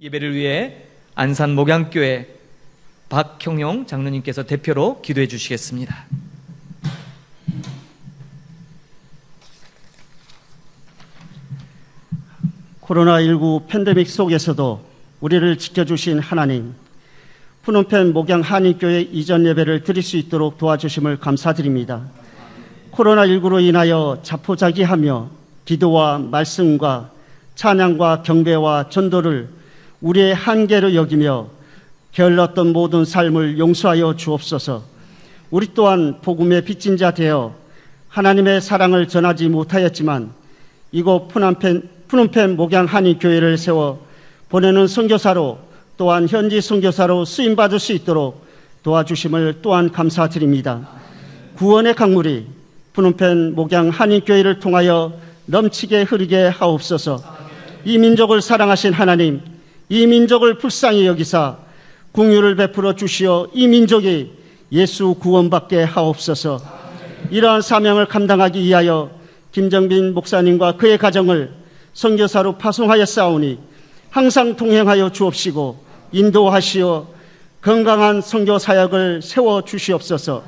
예배를 위해 안산 목양교회 박형용 장로님께서 대표로 기도해 주시겠습니다. 코로나19 팬데믹 속에서도 우리를 지켜주신 하나님, 푸놈펜 목양 한인교회 이전 예배를 드릴 수 있도록 도와주심을 감사드립니다. 코로나19로 인하여 자포자기하며 기도와 말씀과 찬양과 경배와 전도를 우리의 한계로 여기며 게을렀던 모든 삶을 용서하여 주옵소서. 우리 또한 복음의 빚진 자 되어 하나님의 사랑을 전하지 못하였지만 이곳 푸놈펜 목양 한인교회를 세워 보내는 선교사로 또한 현지 선교사로 쓰임받을 수 있도록 도와주심을 또한 감사드립니다. 구원의 강물이 푸놈펜 목양 한인교회를 통하여 넘치게 흐르게 하옵소서. 이 민족을 사랑하신 하나님, 이 민족을 불쌍히 여기사 긍휼을 베풀어 주시어 이 민족이 예수 구원받게 하옵소서. 이러한 사명을 감당하기 위하여 김정빈 목사님과 그의 가정을 선교사로 파송하여 싸우니 항상 동행하여 주옵시고 인도하시어 건강한 선교 사역을 세워 주시옵소서.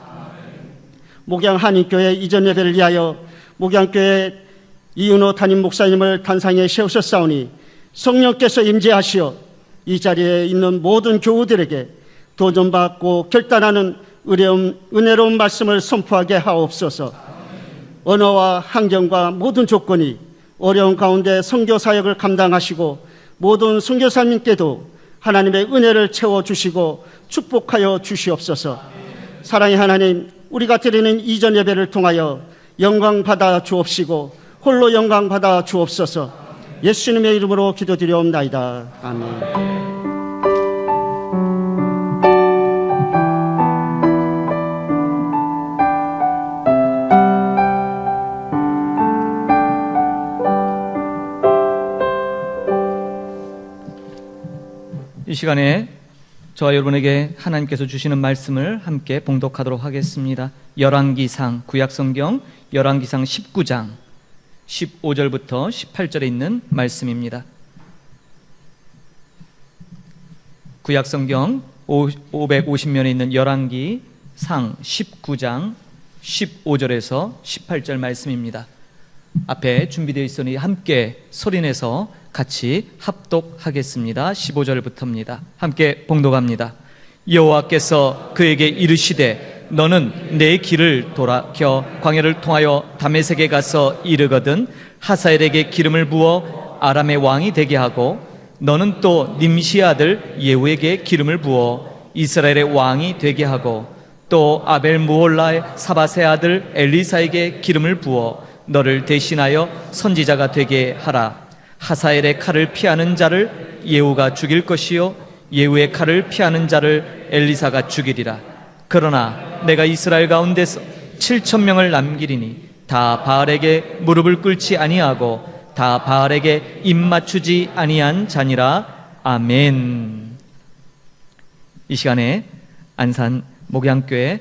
목양 한인교회 이전 예배를 위하여 목양교회 이은호 담임 목사님을 단상에 세우셨사오니 성령께서 임재하시어 이 자리에 있는 모든 교우들에게 도전받고 결단하는 은혜로운 말씀을 선포하게 하옵소서. 언어와 환경과 모든 조건이 어려운 가운데 선교 사역을 감당하시고 모든 선교사님께도 하나님의 은혜를 채워주시고 축복하여 주시옵소서. 사랑의 하나님, 우리가 드리는 이전 예배를 통하여 영광 받아 주옵시고 홀로 영광 받아 주옵소서. 예수님의 이름으로 기도드리옵나이다. 아멘. 이 시간에 저와 여러분에게 하나님께서 주시는 말씀을 함께 봉독하도록 하겠습니다. 열왕기상, 구약성경 열왕기상 19장 15절부터 18절에 있는 말씀입니다. 구약성경 550면에 있는 열왕기상 19장 15절에서 18절 말씀입니다. 앞에 준비되어 있으니 함께 소리내서 같이 합독하겠습니다. 15절부터입니다. 함께 봉독합니다. 여호와께서 그에게 이르시되 너는 내 길을 돌아켜 광야를 통하여 다메섹에 가서 이르거든 하사엘에게 기름을 부어 아람의 왕이 되게 하고 너는 또 님시 아들 예후에게 기름을 부어 이스라엘의 왕이 되게 하고 또 아벨 무홀라의 사밧의 아들 엘리사에게 기름을 부어 너를 대신하여 선지자가 되게 하라. 하사엘의 칼을 피하는 자를 예후가 죽일 것이요 예후의 칼을 피하는 자를 엘리사가 죽이리라. 그러나 내가 이스라엘 가운데서 7,000명을 남기리니 다 바알에게 무릎을 꿇지 아니하고 다 바알에게 입 맞추지 아니한 자니라. 아멘. 이 시간에 안산 목양교회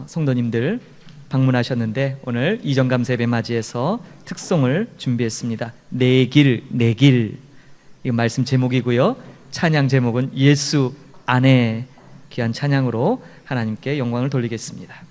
성도님들 방문하셨는데 오늘 이정감사 예배 맞이해서 특송을 준비했습니다. 내 길, 내 길. 이 말씀 제목이고요. 찬양 제목은 예수 안에. 귀한 찬양으로 하나님께 영광을 돌리겠습니다.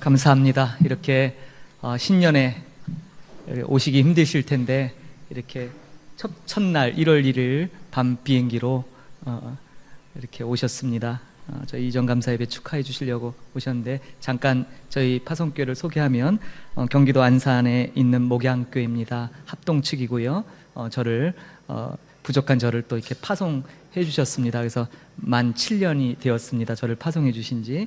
감사합니다. 이렇게 신년에 오시기 힘드실 텐데 이렇게 첫날 1월 1일 밤 비행기로 이렇게 오셨습니다. 저희 이전 감사예배 축하해 주시려고 오셨는데 잠깐 저희 파송교회를 소개하면 경기도 안산에 있는 목양교회입니다. 합동 측이고요. 저를 부족한 저를 또 이렇게 파송해 주셨습니다. 그래서 만 7년이 되었습니다. 저를 파송해 주신 지.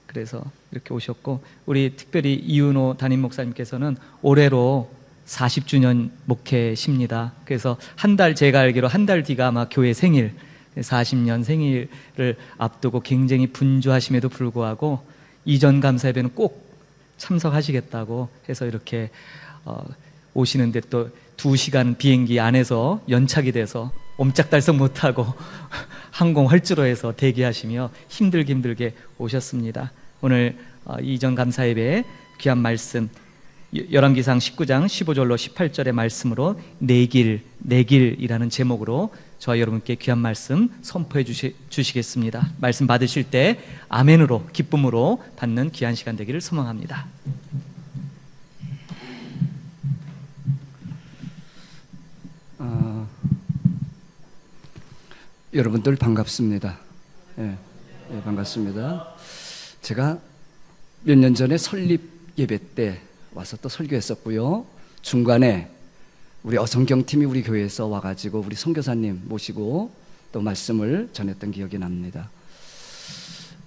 그래서 이렇게 오셨고, 우리 특별히 이윤호 담임 목사님께서는 올해로 40주년 목회십니다. 그래서 제가 알기로 한 달 뒤가 아마 교회 생일, 40년 생일을 앞두고 굉장히 분주하심에도 불구하고 이전 감사예배는 꼭 참석하시겠다고 해서 이렇게 오시는데 또 2시간 비행기 안에서 연착이 돼서 옴짝달싹 못하고 항공 헐주로해서 대기하시며 힘들게 오셨습니다. 오늘 이전 감사예배에 귀한 말씀 열왕기상 19장 15절로 18절의 말씀으로 내길이라는 제목으로 저와 여러분께 귀한 말씀 선포해 주시겠습니다. 말씀 받으실 때 아멘으로 기쁨으로 받는 귀한 시간 되기를 소망합니다. 여러분들 반갑습니다. 예, 반갑습니다. 제가 몇 년 전에 설립 예배 때 와서 또 설교했었고요. 중간에 우리 어성경팀이 우리 교회에서 와가지고 우리 선교사님 모시고 또 말씀을 전했던 기억이 납니다.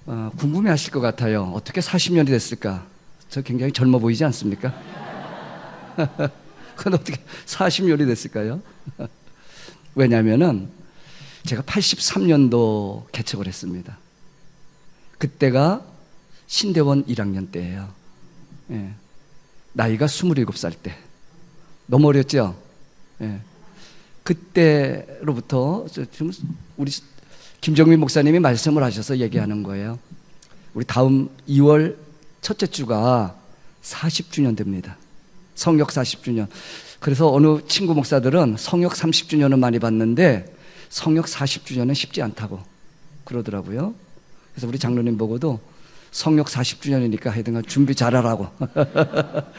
궁금해하실 것 같아요. 어떻게 40년이 됐을까? 저 굉장히 젊어 보이지 않습니까? 그건 어떻게 40년이 됐을까요? 왜냐하면은 제가 83년도 개척을 했습니다. 그때가 신대원 1학년 때예요. 예. 나이가 27살 때. 너무 어렸죠? 예. 그때로부터 지금 우리 김정민 목사님이 말씀을 하셔서 얘기하는 거예요. 우리 다음 2월 첫째 주가 40주년 됩니다. 성역 40주년. 그래서 어느 친구 목사들은 성역 30주년은 많이 봤는데 성역 40주년은 쉽지 않다고 그러더라고요. 그래서 우리 장로님 보고도 성역 40주년이니까 하여튼 준비 잘하라고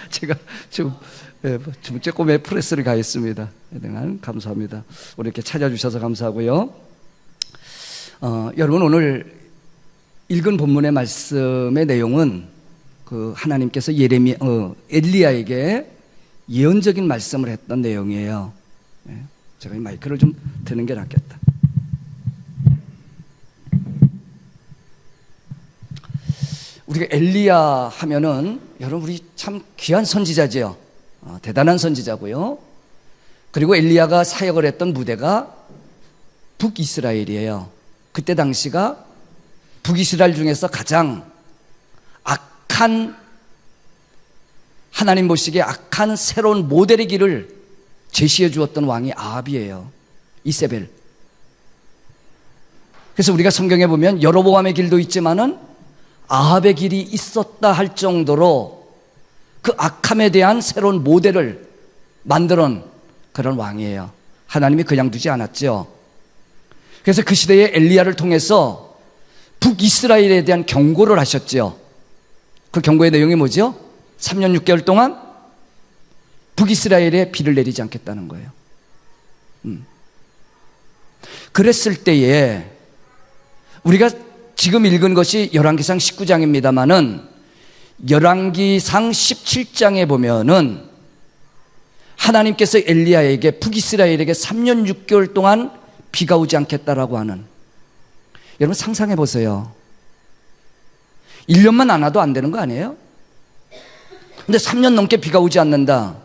제가 지금 조금의 프레스를 가했습니다. 하여튼 감사합니다. 오늘 이렇게 찾아주셔서 감사하고요. 여러분, 오늘 읽은 본문의 말씀의 내용은 그 하나님께서 엘리야에게 예언적인 말씀을 했던 내용이에요. 제가 이 마이크를 좀 드는 게 낫겠다. 우리가 엘리야 하면은 여러분 우리 참 귀한 선지자지요. 대단한 선지자고요. 그리고 엘리야가 사역을 했던 무대가 북이스라엘이에요. 그때 당시가 북이스라엘 중에서 가장 악한, 하나님 보시기에 악한 새로운 모델의 길을 제시해 주었던 왕이 아합이에요. 이세벨. 그래서 우리가 성경에 보면 여로보암의 길도 있지만은 아합의 길이 있었다 할 정도로 그 악함에 대한 새로운 모델을 만들어 놓은 그런 왕이에요. 하나님이 그냥 두지 않았죠. 그래서 그 시대에 엘리야를 통해서 북이스라엘에 대한 경고를 하셨죠. 그 경고의 내용이 뭐죠? 3년 6개월 동안 북이스라엘에 비를 내리지 않겠다는 거예요. 그랬을 때에 우리가 지금 읽은 것이 열왕기상 19장입니다만은 열왕기상 17장에 보면은 하나님께서 엘리야에게 북이스라엘에게 3년 6개월 동안 비가 오지 않겠다라고 하는, 여러분 상상해 보세요. 1년만 안 와도 안 되는 거 아니에요? 근데 3년 넘게 비가 오지 않는다.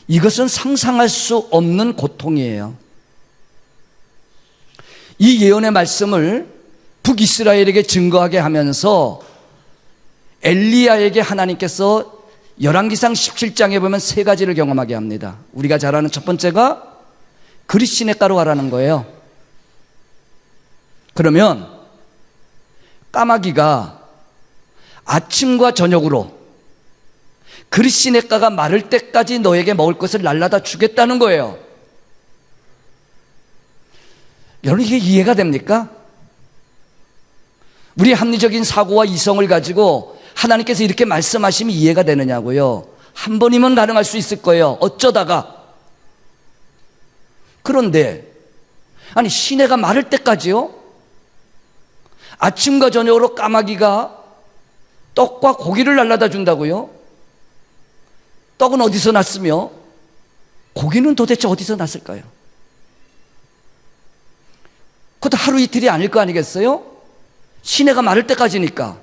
이것은 상상할 수 없는 고통이에요. 이 예언의 말씀을 북이스라엘에게 증거하게 하면서 엘리야에게 하나님께서 열왕기상 17장에 보면 3가지를 경험하게 합니다. 우리가 잘 아는 첫 번째가 그릿시냇가로 가라는 거예요. 그러면 까마귀가 아침과 저녁으로 그릿시냇가가 마를 때까지 너에게 먹을 것을 날라다 주겠다는 거예요. 여러분, 이게 이해가 됩니까? 우리의 합리적인 사고와 이성을 가지고 하나님께서 이렇게 말씀하시면 이해가 되느냐고요. 한 번이면 가능할 수 있을 거예요. 어쩌다가. 그런데 아니 시내가 마를 때까지요? 아침과 저녁으로 까마귀가 떡과 고기를 날라다 준다고요? 떡은 어디서 났으며 고기는 도대체 어디서 났을까요? 그것도 하루 이틀이 아닐 거 아니겠어요? 시내가 마를 때까지니까.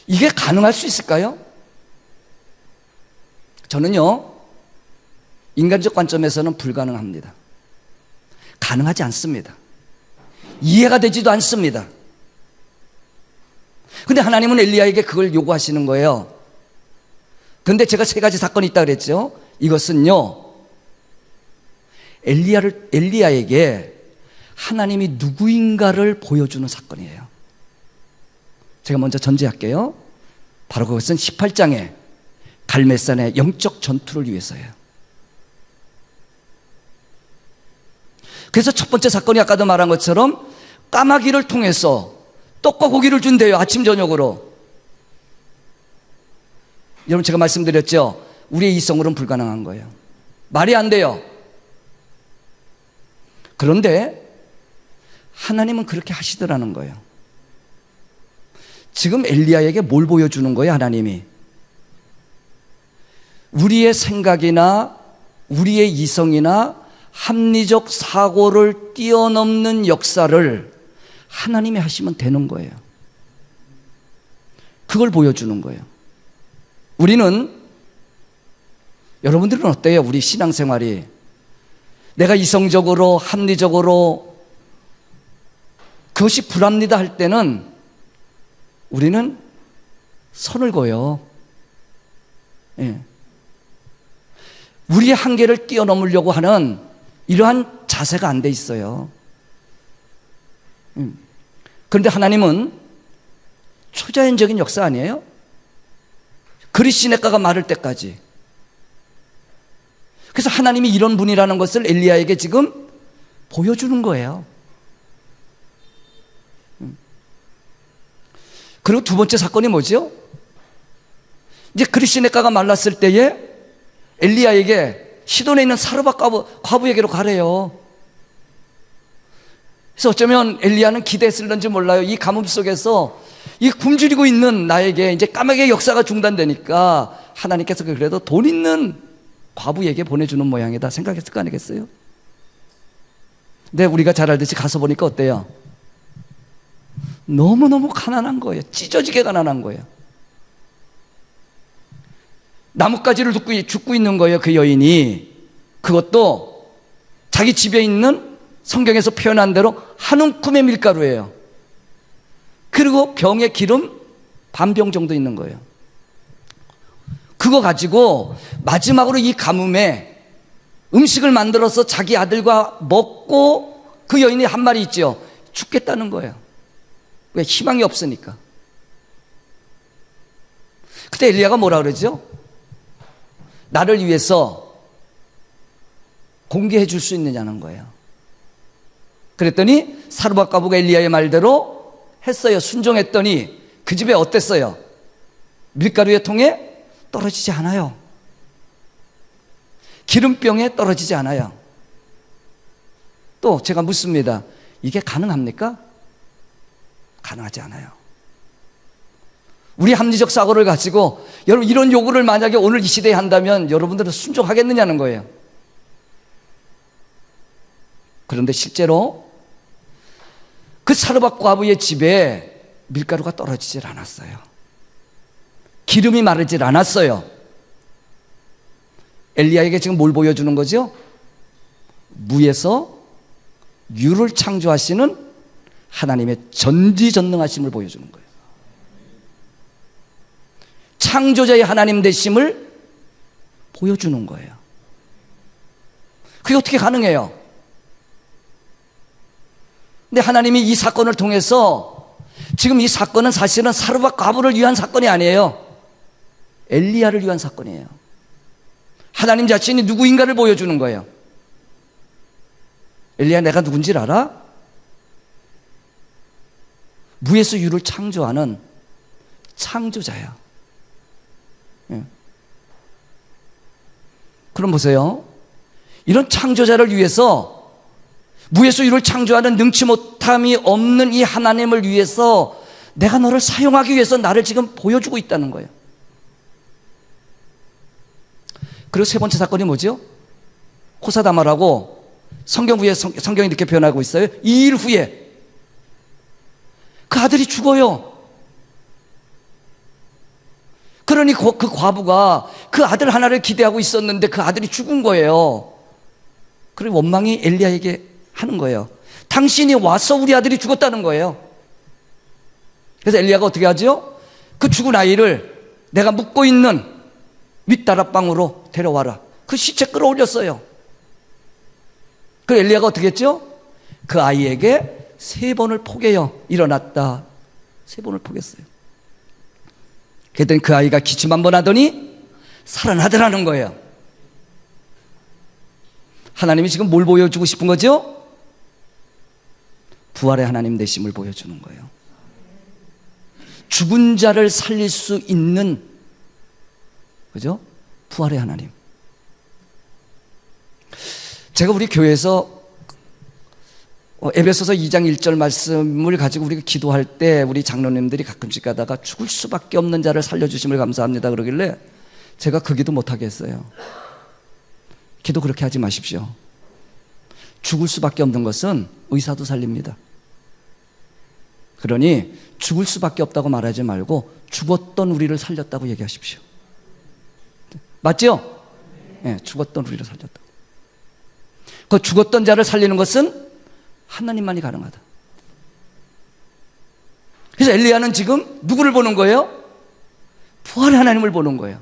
이게 가능할 수 있을까요? 저는요, 인간적 관점에서는 불가능합니다. 가능하지 않습니다. 이해가 되지도 않습니다. 근데 하나님은 엘리야에게 그걸 요구하시는 거예요. 근데 제가 세 가지 사건이 있다고 그랬죠. 이것은요, 엘리야에게 하나님이 누구인가를 보여주는 사건이에요. 제가 먼저 전제할게요. 바로 그것은 18장의 갈멜산의 영적 전투를 위해서예요. 그래서 첫 번째 사건이 아까도 말한 것처럼 까마귀를 통해서 떡과 고기를 준대요. 아침 저녁으로. 여러분 제가 말씀드렸죠. 우리의 이성으로는 불가능한 거예요. 말이 안 돼요. 그런데 하나님은 그렇게 하시더라는 거예요. 지금 엘리야에게 뭘 보여주는 거예요, 하나님이? 우리의 생각이나 우리의 이성이나 합리적 사고를 뛰어넘는 역사를 하나님이 하시면 되는 거예요. 그걸 보여주는 거예요. 우리는, 여러분들은 어때요? 우리 신앙생활이 내가 이성적으로 합리적으로 그것이 불합리다 할 때는 우리는 선을 그어요. 예. 우리의 한계를 뛰어넘으려고 하는 이러한 자세가 안 돼 있어요. 그런데 하나님은 초자연적인 역사 아니에요? 그리 시냇가가 마를 때까지. 그래서 하나님이 이런 분이라는 것을 엘리야에게 지금 보여주는 거예요. 그리고 두 번째 사건이 뭐죠? 이제 그리 시냇가가 말랐을 때에 엘리야에게 시돈에 있는 사르밧 과부에게로 가래요. 그래서 어쩌면 엘리야는 기대했을런지 몰라요. 이 가뭄 속에서 이 굶주리고 있는 나에게 이제 까마귀의 역사가 중단되니까 하나님께서 그래도 돈 있는 과부에게 보내주는 모양이다 생각했을 거 아니겠어요? 근데 우리가 잘 알듯이 가서 보니까 어때요? 너무너무 가난한 거예요. 찢어지게 가난한 거예요. 나뭇가지를 죽고 있는 거예요, 그 여인이. 그것도 자기 집에 있는 성경에서 표현한 대로 한 움큼의 밀가루예요. 그리고 병에 기름 반 병 정도 있는 거예요. 그거 가지고 마지막으로 이 가뭄에 음식을 만들어서 자기 아들과 먹고 그 여인이 한 말이 있죠. 죽겠다는 거예요. 왜? 희망이 없으니까. 그때 엘리야가 뭐라 그러죠? 나를 위해서 공개해 줄 수 있느냐는 거예요. 그랬더니 사르밧 과부가 엘리야의 말대로 했어요. 순종했더니 그 집에 어땠어요? 밀가루의 통에 떨어지지 않아요. 기름병에 떨어지지 않아요. 또 제가 묻습니다. 이게 가능합니까? 가능하지 않아요. 우리 합리적 사고를 가지고 여러분 이런 요구를 만약에 오늘 이 시대에 한다면 여러분들은 순종하겠느냐는 거예요. 그런데 실제로 그 사르밧 과부의 집에 밀가루가 떨어지질 않았어요. 기름이 마르질 않았어요. 엘리야에게 지금 뭘 보여주는 거죠? 무에서 유를 창조하시는 하나님의 전지전능하심을 보여주는 거예요. 창조자의 하나님 되심을 보여주는 거예요. 그게 어떻게 가능해요? 근데 하나님이 이 사건을 통해서 지금 이 사건은 사실은 사르밧 과부를 위한 사건이 아니에요. 엘리야를 위한 사건이에요. 하나님 자신이 누구인가를 보여주는 거예요. 엘리야, 내가 누군지 알아? 무에서 유를 창조하는 창조자야. 예. 그럼 보세요. 이런 창조자를 위해서, 무에서 유를 창조하는 능치 못함이 없는 이 하나님을 위해서 내가 너를 사용하기 위해서 나를 지금 보여주고 있다는 거예요. 그리고 세 번째 사건이 뭐죠? 호사다마라고 성경이 이렇게 표현하고 있어요. 2일 후에 그 아들이 죽어요. 그러니 그 과부가 그 아들 하나를 기대하고 있었는데 그 아들이 죽은 거예요. 그리고 원망이 엘리야에게 하는 거예요. 당신이 와서 우리 아들이 죽었다는 거예요. 그래서 엘리야가 어떻게 하죠? 그 죽은 아이를 내가 묵고 있는 윗다락방으로 데려와라. 그 시체 끌어올렸어요. 그 엘리야가 어떻게 했죠? 그 아이에게 3번을 포개요. 일어났다. 3번을 포겠어요. 그랬더니 그 아이가 기침 한 번 하더니 살아나더라는 거예요. 하나님이 지금 뭘 보여주고 싶은 거죠? 부활의 하나님 되심을 보여주는 거예요. 죽은 자를 살릴 수 있는, 그죠? 부활의 하나님. 제가 우리 교회에서 에베소서 2장 1절 말씀을 가지고 우리가 기도할 때 우리 장로님들이 가끔씩 가다가 죽을 수밖에 없는 자를 살려주심을 감사합니다 그러길래 제가 그 기도 못하게 했어요. 기도 그렇게 하지 마십시오. 죽을 수밖에 없는 것은 의사도 살립니다. 그러니 죽을 수밖에 없다고 말하지 말고 죽었던 우리를 살렸다고 얘기하십시오. 맞죠? 네, 죽었던 우리를 살렸다. 그 죽었던 자를 살리는 것은 하나님만이 가능하다. 그래서 엘리야는 지금 누구를 보는 거예요? 부활의 하나님을 보는 거예요.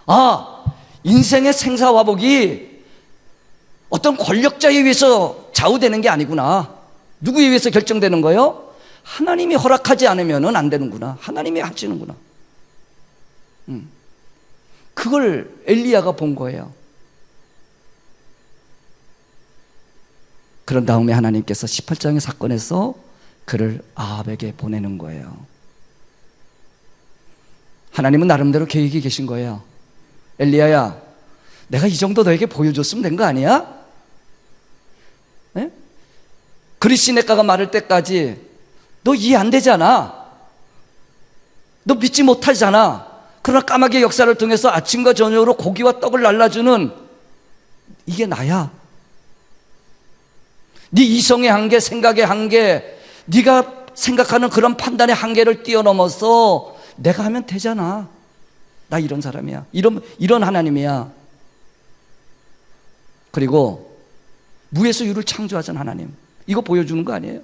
아, 인생의 생사화복이 어떤 권력자에 의해서 좌우되는 게 아니구나. 누구에 의해서 결정되는 거예요? 하나님이 허락하지 않으면 안 되는구나. 하나님이 하시는구나. 그걸 엘리야가 본 거예요. 그런 다음에 하나님께서 18장의 사건에서 그를 아합에게 보내는 거예요. 하나님은 나름대로 계획이 계신 거예요. 엘리야야, 내가 이 정도 너에게 보여줬으면 된 거 아니야? 네? 그리시네가가 마를 때까지 너 이해 안 되잖아. 너 믿지 못하잖아. 그러나 까마귀의 역사를 통해서 아침과 저녁으로 고기와 떡을 날라주는 이게 나야. 네 이성의 한계, 생각의 한계, 네가 생각하는 그런 판단의 한계를 뛰어넘어서 내가 하면 되잖아. 나 이런 사람이야. 이런 하나님이야. 그리고 무에서 유를 창조하신 하나님. 이거 보여주는 거 아니에요?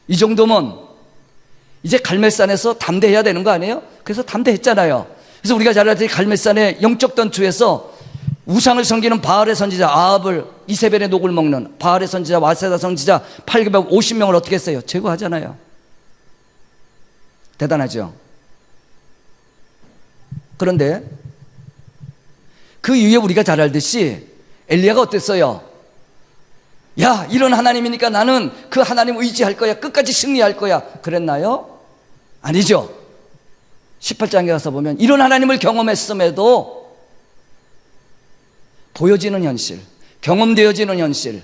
이 정도면 이제 갈멜산에서 담대해야 되는 거 아니에요? 그래서 담대했잖아요. 그래서 우리가 잘 알듯이 갈멜산의 영적 전투에서 우상을 섬기는 바알의 선지자 아합을 이세벨의 녹을 먹는 바알의 선지자 와세다 선지자 850명을 어떻게 했어요? 제거하잖아요. 대단하죠. 그런데 그 이후에 우리가 잘 알듯이 엘리야가 어땠어요? 야, 이런 하나님이니까 나는 그 하나님 의지할 거야. 끝까지 승리할 거야. 그랬나요? 아니죠. 18장에 가서 보면 이런 하나님을 경험했음에도 보여지는 현실, 경험되어지는 현실,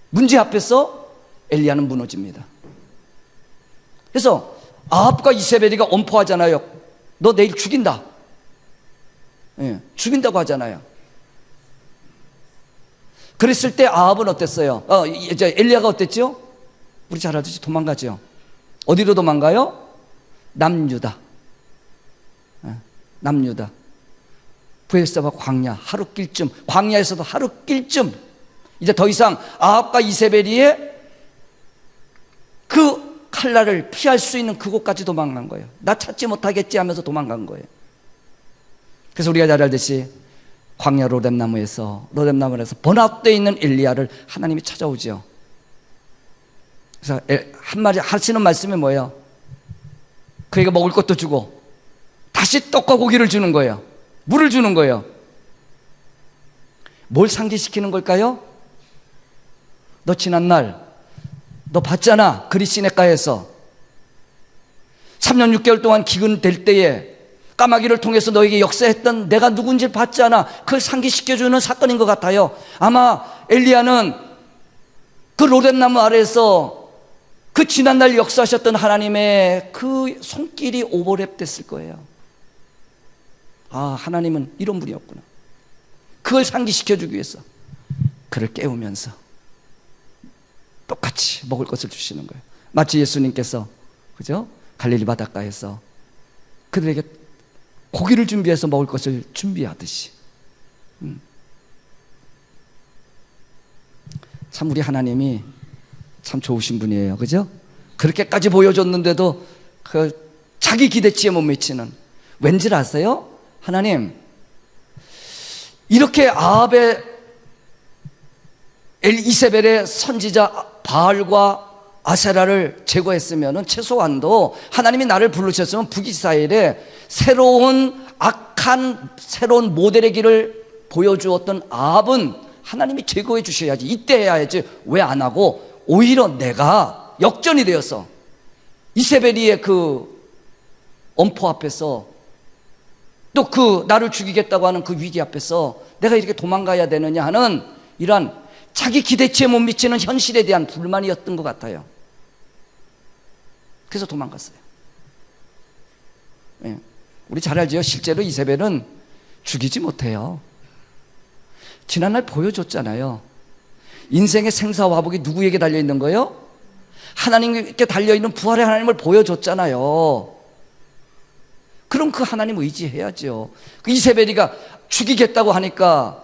문제 앞에서 엘리야는 무너집니다. 그래서 아합과 이세벨이가 엄포하잖아요. 너 내일 죽인다. 예, 죽인다고 하잖아요. 그랬을 때 아합은 어땠어요? 엘리야가 어땠죠? 우리 잘 알듯이 도망가죠. 어디로 도망가요? 남유다. 남유다. 브엘세바 광야, 하룻길쯤, 광야에서도 하룻길쯤, 이제 더 이상 아합과 이세벨이의 그 칼날을 피할 수 있는 그곳까지 도망간 거예요. 나 찾지 못하겠지 하면서 도망간 거예요. 그래서 우리가 잘 알듯이 광야 로뎀나무에서 번아웃되어 있는 엘리야를 하나님이 찾아오죠. 그래서 한마디 하시는 말씀이 뭐예요? 그에게 먹을 것도 주고 다시 떡과 고기를 주는 거예요. 물을 주는 거예요. 뭘 상기시키는 걸까요? 너 지난날 너 봤잖아. 그리시네가에서 3년 6개월 동안 기근될 때에 까마귀를 통해서 너에게 역사했던 내가 누군지 봤잖아. 그걸 상기시켜주는 사건인 것 같아요. 아마 엘리야는 그 로뎀나무 아래에서 그 지난날 역사하셨던 하나님의 그 손길이 오버랩됐을 거예요. 아, 하나님은 이런 분이었구나. 그걸 상기시켜주기 위해서 그를 깨우면서 똑같이 먹을 것을 주시는 거예요. 마치 예수님께서, 그죠? 갈릴리 바닷가에서 그들에게 고기를 준비해서 먹을 것을 준비하듯이. 참 우리 하나님이 참 좋으신 분이에요. 그죠? 그렇게까지 보여줬는데도 그 자기 기대치에 못 미치는, 왠지 아세요? 하나님 이렇게 아합의 이세벨의 선지자 바알과 아세라를 제거했으면 최소한도 하나님이 나를 부르셨으면 북이스라엘에 새로운 악한 새로운 모델의 길을 보여주었던 아합은 하나님이 제거해 주셔야지, 이때 해야지. 왜 안 하고 오히려 내가 역전이 되어서 이세벨이의 그 엄포 앞에서 또 그 나를 죽이겠다고 하는 그 위기 앞에서 내가 이렇게 도망가야 되느냐 하는 이러한 자기 기대치에 못 미치는 현실에 대한 불만이었던 것 같아요. 그래서 도망갔어요. 예. 우리 잘 알죠? 실제로 이세벨은 죽이지 못해요. 지난날 보여줬잖아요. 인생의 생사화복이 누구에게 달려있는 거예요? 하나님께 달려있는 부활의 하나님을 보여줬잖아요. 그럼 그 하나님 의지해야죠. 그 이세벨이가 죽이겠다고 하니까,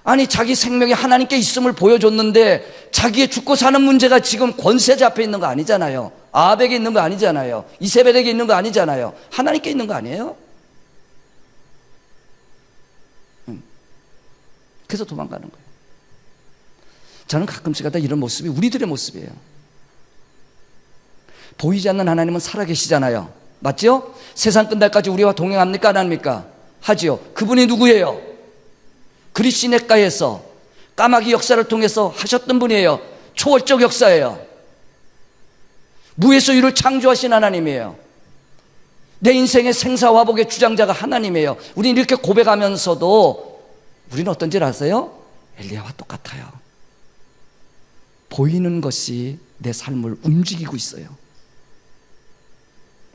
아니 자기 생명이 하나님께 있음을 보여줬는데 자기의 죽고 사는 문제가 지금 권세 잡혀 있는 거 아니잖아요. 아합에게 있는 거 아니잖아요. 이세벨에게 있는 거 아니잖아요. 하나님께 있는 거 아니에요? 그래서 도망가는 거예요. 저는 가끔씩마다 이런 모습이 우리들의 모습이에요. 보이지 않는 하나님은 살아계시잖아요. 맞죠? 세상 끝날까지 우리와 동행합니까? 안 합니까? 하지요. 그분이 누구예요? 그리시네가에서 까마귀 역사를 통해서 하셨던 분이에요. 초월적 역사예요. 무에서 유를 창조하신 하나님이에요. 내 인생의 생사화복의 주장자가 하나님이에요. 우리는 이렇게 고백하면서도 우리는 어떤지 아세요? 엘리야와 똑같아요. 보이는 것이 내 삶을 움직이고 있어요.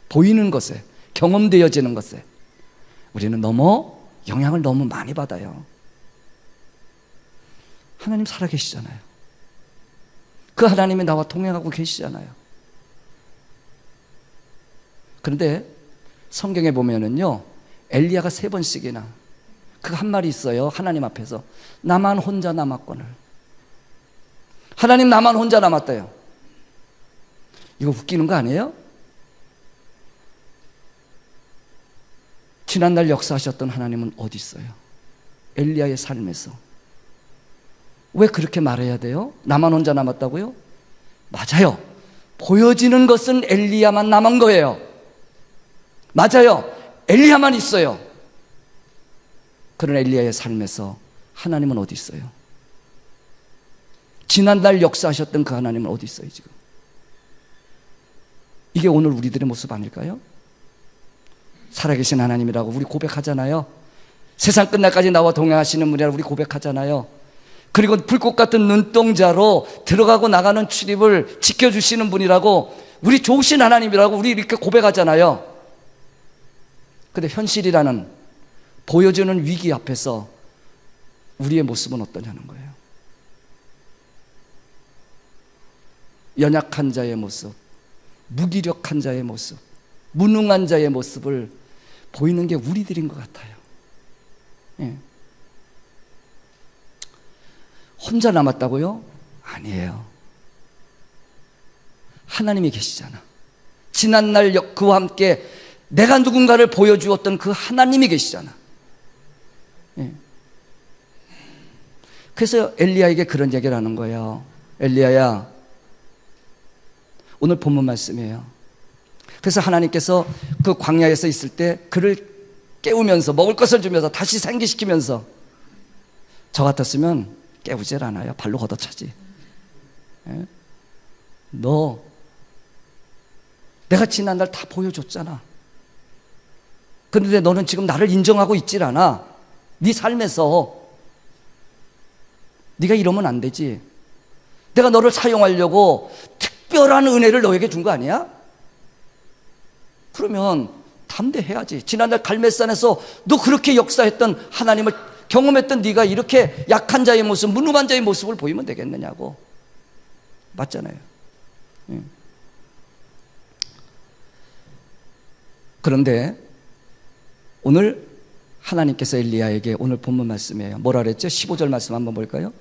보이는 것에, 경험되어지는 것에 우리는 영향을 너무 많이 받아요. 하나님 살아계시잖아요. 그 하나님이 나와 동행하고 계시잖아요. 그런데 성경에 보면은요, 엘리야가 3번씩이나 그 한 말이 있어요. 하나님 앞에서 나만 혼자 남았거늘. 하나님 나만 혼자 남았대요. 이거 웃기는 거 아니에요? 지난날 역사하셨던 하나님은 어디 있어요? 엘리야의 삶에서. 왜 그렇게 말해야 돼요? 나만 혼자 남았다고요? 맞아요. 보여지는 것은 엘리야만 남은 거예요. 맞아요. 엘리야만 있어요. 그런 엘리야의 삶에서 하나님은 어디 있어요? 지난날 역사하셨던 그 하나님은 어디 있어요 지금? 이게 오늘 우리들의 모습 아닐까요? 살아계신 하나님이라고 우리 고백하잖아요. 세상 끝날까지 나와 동행하시는 분이라고 우리 고백하잖아요. 그리고 불꽃 같은 눈동자로 들어가고 나가는 출입을 지켜주시는 분이라고, 우리 좋으신 하나님이라고 우리 이렇게 고백하잖아요. 근데 현실이라는 보여주는 위기 앞에서 우리의 모습은 어떠냐는 거예요. 연약한 자의 모습, 무기력한 자의 모습, 무능한 자의 모습을 보이는 게 우리들인 것 같아요. 예. 혼자 남았다고요? 아니에요. 하나님이 계시잖아. 지난날 그와 함께 내가 누군가를 보여주었던 그 하나님이 계시잖아. 예. 그래서 엘리야에게 그런 얘기를 하는 거예요. 엘리야야, 오늘 본문 말씀이에요. 그래서 하나님께서 그 광야에서 있을 때 그를 깨우면서 먹을 것을 주면서 다시 상기시키면서, 저 같았으면 깨우질 않아요. 발로 걷어차지. 예? 너 내가 지난날 다 보여줬잖아. 그런데 너는 지금 나를 인정하고 있질 않아. 네 삶에서. 네가 이러면 안 되지. 내가 너를 사용하려고 특별한 은혜를 너에게 준 거 아니야? 그러면 담대해야지. 지난날 갈멜산에서 너 그렇게 역사했던 하나님을 경험했던 네가 이렇게 약한 자의 모습, 무능한 자의 모습을 보이면 되겠느냐고. 맞잖아요. 그런데 오늘 하나님께서 엘리야에게, 오늘 본문 말씀이에요. 뭐라 그랬죠? 15절 말씀 한번 볼까요?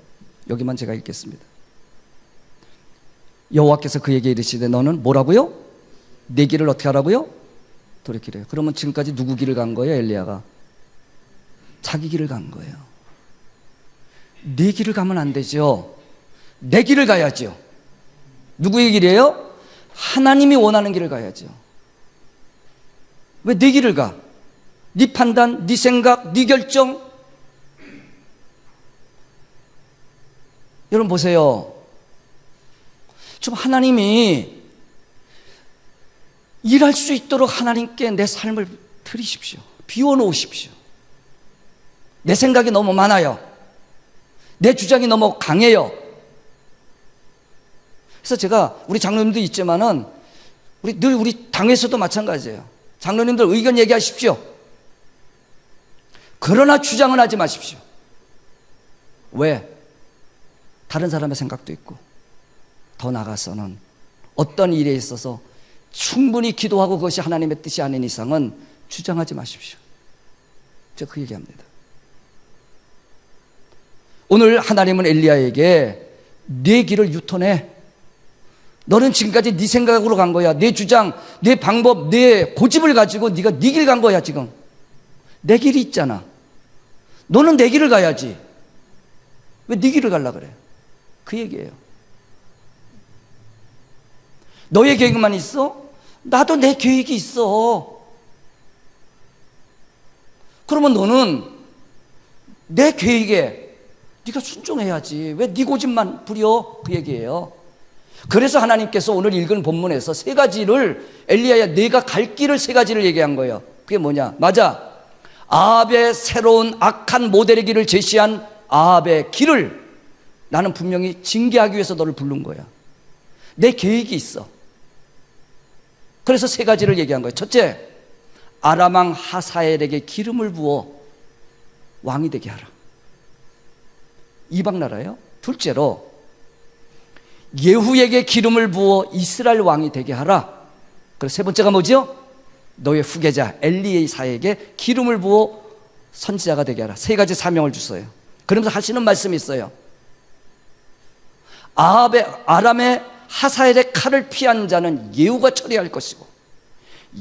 여기만 제가 읽겠습니다. 여호와께서 그에게 이르시되 너는 뭐라고요? 내 길을 어떻게 하라고요? 돌이키래요. 그러면 지금까지 누구 길을 간 거예요? 엘리야가 자기 길을 간 거예요. 네 길을 가면 안 되죠. 내 길을 가야죠. 누구의 길이에요? 하나님이 원하는 길을 가야죠. 왜 네 길을 가? 네 판단, 네 생각, 네 결정. 여러분 보세요. 좀 하나님이 일할 수 있도록 하나님께 내 삶을 드리십시오. 비워놓으십시오. 내 생각이 너무 많아요. 내 주장이 너무 강해요. 그래서 제가 우리 장로님도 있지만은 우리 당에서도 마찬가지예요. 장로님들 의견 얘기하십시오. 그러나 주장은 하지 마십시오. 왜? 다른 사람의 생각도 있고, 더 나아가서는 어떤 일에 있어서 충분히 기도하고 그것이 하나님의 뜻이 아닌 이상은 주장하지 마십시오. 제가 그 얘기합니다. 오늘 하나님은 엘리야에게 네 길을 유턴해. 너는 지금까지 네 생각으로 간 거야. 네 주장, 네 방법, 네 고집을 가지고 네가 네 길 간 거야. 지금 내 길이 있잖아. 너는 내 길을 가야지. 왜 네 길을 가려고 그래? 그 얘기예요. 너의 계획만 있어? 나도 내 계획이 있어. 그러면 너는 내 계획에 네가 순종해야지. 왜 네 고집만 부려? 그 얘기예요. 그래서 하나님께서 오늘 읽은 본문에서 세 가지를, 엘리야야 네가 갈 길을 세 가지를 얘기한 거예요. 그게 뭐냐? 맞아. 아합의 새로운 악한 모델의 길을 제시한 아합의 길을 나는 분명히 징계하기 위해서 너를 부른 거야. 내 계획이 있어. 그래서 세 가지를 얘기한 거예요. 첫째, 아람 왕 하사엘에게 기름을 부어 왕이 되게 하라. 이방 나라예요. 둘째로, 예후에게 기름을 부어 이스라엘 왕이 되게 하라. 그리고 세 번째가 뭐죠? 너의 후계자 엘리야에게 기름을 부어 선지자가 되게 하라. 세 가지 사명을 주어요. 그러면서 하시는 말씀이 있어요. 아람의 하사엘의 칼을 피한 자는 예후가 처리할 것이고,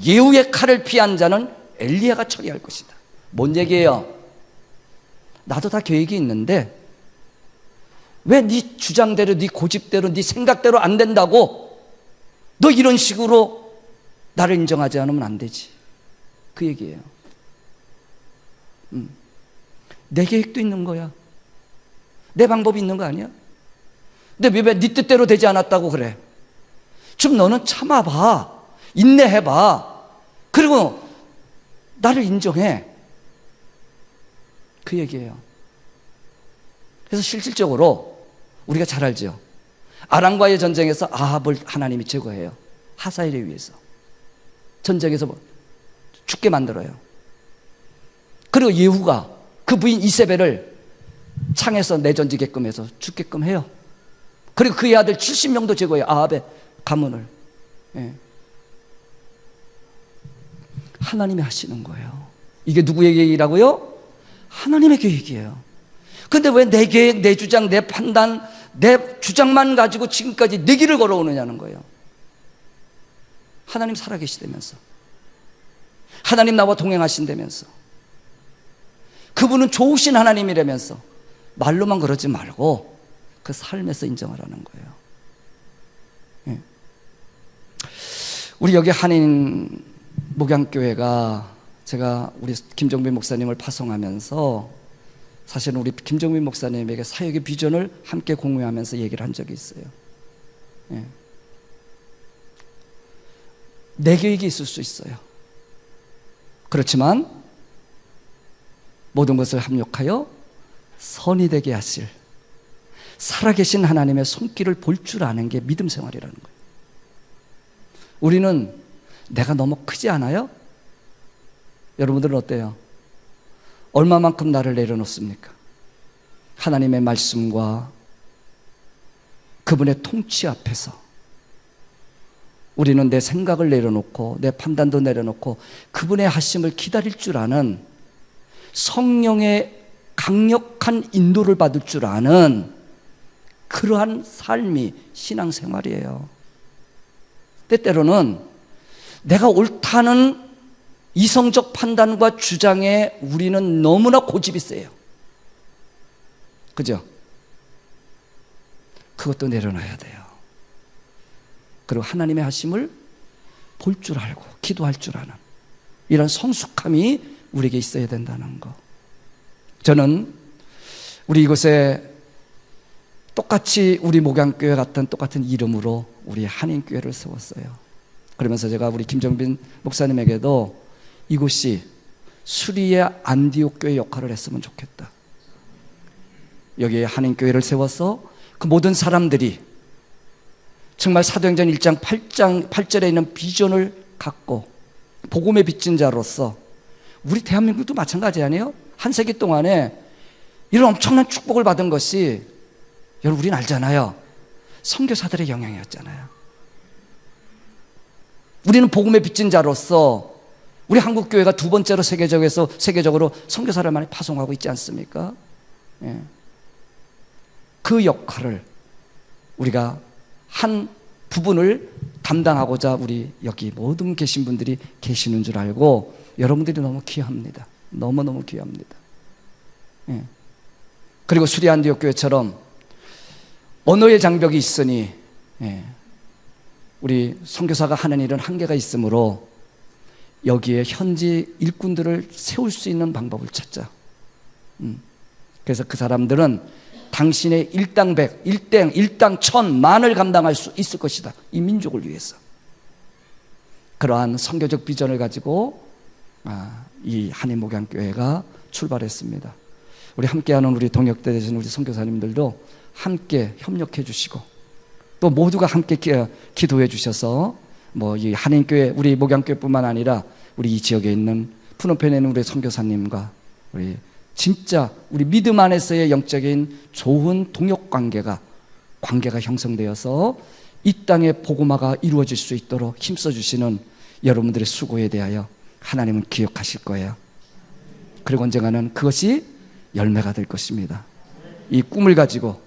예후의 칼을 피한 자는 엘리야가 처리할 것이다. 뭔 얘기예요? 나도 다 계획이 있는데 왜 네 주장대로, 네 고집대로, 네 생각대로 안 된다고? 너 이런 식으로 나를 인정하지 않으면 안 되지. 그 얘기예요. 내 계획도 있는 거야. 내 방법이 있는 거 아니야? 근데 왜 네 뜻대로 되지 않았다고 그래? 좀 너는 참아봐. 인내해봐. 그리고 나를 인정해. 그 얘기예요. 그래서 실질적으로 우리가 잘 알죠. 아람과의 전쟁에서 아합을 하나님이 제거해요. 하사엘에 의해서. 전쟁에서 죽게 만들어요. 그리고 예후가 그 부인 이세벨을 창에서 내던지게끔 해서 죽게끔 해요. 그리고 그의 아들 70명도 제거해요. 아합의 가문을. 예. 하나님이 하시는 거예요. 이게 누구의 계획이라고요? 하나님의 계획이에요. 근데 왜 내 계획, 내 주장, 내 판단, 내 주장만 가지고 지금까지 내 길을 걸어오느냐는 거예요. 하나님 살아계시다면서, 하나님 나와 동행하신다면서, 그분은 좋으신 하나님이라면서 말로만 그러지 말고 그 삶에서 인정하라는 거예요. 예. 우리 여기 한인 목양교회가, 제가 우리 김정빈 목사님을 파송하면서 사실은 우리 김정빈 목사님에게 사역의 비전을 함께 공유하면서 얘기를 한 적이 있어요. 예. 내 계획이 있을 수 있어요. 그렇지만 모든 것을 합력하여 선이 되게 하실 살아계신 하나님의 손길을 볼 줄 아는 게 믿음 생활이라는 거예요. 우리는 내가 너무 크지 않아요? 여러분들은 어때요? 얼마만큼 나를 내려놓습니까? 하나님의 말씀과 그분의 통치 앞에서 우리는 내 생각을 내려놓고 내 판단도 내려놓고 그분의 하심을 기다릴 줄 아는, 성령의 강력한 인도를 받을 줄 아는 그러한 삶이 신앙생활이에요. 때때로는 내가 옳다는 이성적 판단과 주장에 우리는 너무나 고집이 세요. 그죠? 그것도 내려놔야 돼요. 그리고 하나님의 하심을 볼 줄 알고 기도할 줄 아는 이런 성숙함이 우리에게 있어야 된다는 거. 저는 우리 이곳에 똑같이 우리 목양교회 같은 똑같은 이름으로 우리 한인교회를 세웠어요. 그러면서 제가 우리 김정빈 목사님에게도 이곳이 수리의 안디옥 교회 역할을 했으면 좋겠다. 여기에 한인교회를 세워서 그 모든 사람들이 정말 사도행전 1장 8절에 있는 비전을 갖고 복음의 빚진 자로서, 우리 대한민국도 마찬가지 아니에요? 한 세기 동안에 이런 엄청난 축복을 받은 것이, 여러분 우리는 알잖아요. 선교사들의 영향이었잖아요. 우리는 복음의 빚진 자로서 우리 한국교회가 두 번째로 세계적으로 선교사를 많이 파송하고 있지 않습니까? 예. 그 역할을 우리가 한 부분을 담당하고자 우리 여기 모든 계신 분들이 계시는 줄 알고, 여러분들이 너무 귀합니다. 너무너무 귀합니다. 예. 그리고 수리안디옥 교회처럼 언어의 장벽이 있으니, 예, 우리 선교사가 하는 일은 한계가 있으므로 여기에 현지 일꾼들을 세울 수 있는 방법을 찾자. 그래서 그 사람들은 당신의 일당 백, 일당 천, 만을 감당할 수 있을 것이다. 이 민족을 위해서. 그러한 선교적 비전을 가지고 이 한인목양교회가 출발했습니다. 우리 함께하는 우리 동역대 되신 우리 선교사님들도 함께 협력해 주시고, 또 모두가 함께 기도해 주셔서 이 한인교회, 우리 목양교회뿐만 아니라 우리 이 지역에 있는 푸놈펜에 있는 우리 선교사님과 우리 진짜 우리 믿음 안에서의 영적인 좋은 동역 관계가 형성되어서 이 땅의 복음화가 이루어질 수 있도록 힘써 주시는 여러분들의 수고에 대하여 하나님은 기억하실 거예요. 그리고 언젠가는 그것이 열매가 될 것입니다. 이 꿈을 가지고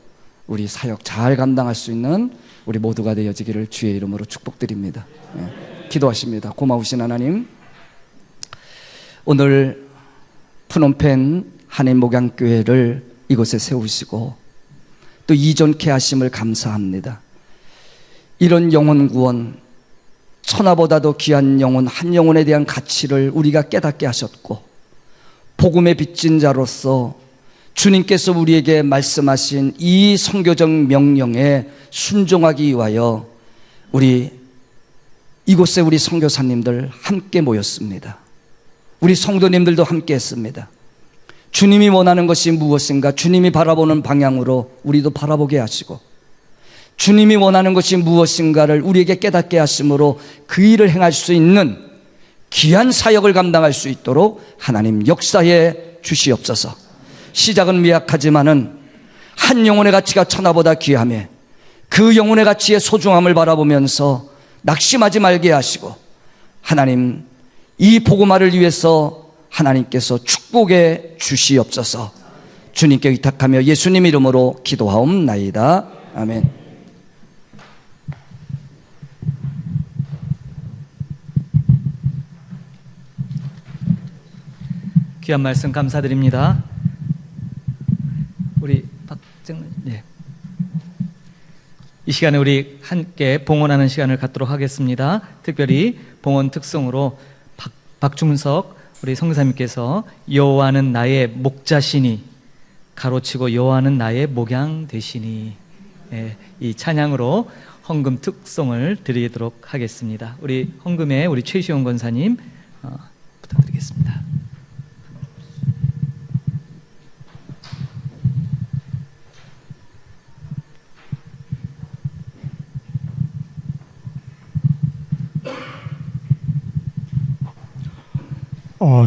우리 사역 잘 감당할 수 있는 우리 모두가 되어지기를 주의 이름으로 축복드립니다. 예, 기도하십니다. 고마우신 하나님, 오늘 푸놈펜 한인목양교회를 이곳에 세우시고 또 이전케 하심을 감사합니다. 이런 영혼 구원, 천하보다도 귀한 영혼 한 영혼에 대한 가치를 우리가 깨닫게 하셨고, 복음의 빚진 자로서 주님께서 우리에게 말씀하신 이 선교적 명령에 순종하기 위하여 우리 이곳에 우리 선교사님들 함께 모였습니다. 우리 성도님들도 함께 했습니다. 주님이 원하는 것이 무엇인가, 주님이 바라보는 방향으로 우리도 바라보게 하시고, 주님이 원하는 것이 무엇인가를 우리에게 깨닫게 하심으로 그 일을 행할 수 있는 귀한 사역을 감당할 수 있도록 하나님 역사해 주시옵소서. 시작은 미약하지만은 한 영혼의 가치가 천하보다 귀하며 그 영혼의 가치의 소중함을 바라보면서 낙심하지 말게 하시고, 하나님 이 복음화를 위해서 하나님께서 축복해 주시옵소서. 주님께 의탁하며 예수님 이름으로 기도하옵나이다. 아멘. 귀한 말씀 감사드립니다. 우리 박정은, 예. 이 시간에 우리 함께 봉헌하는 시간을 갖도록 하겠습니다. 특별히 봉헌 특송으로 박중석 우리 성사님께서 여호와는 나의 목자시니 가로치고 여호와는 나의 목양 되시니, 이 찬양으로 헌금 특송을 드리도록 하겠습니다. 우리 헌금에 우리 최시원 권사님 부탁드리겠습니다.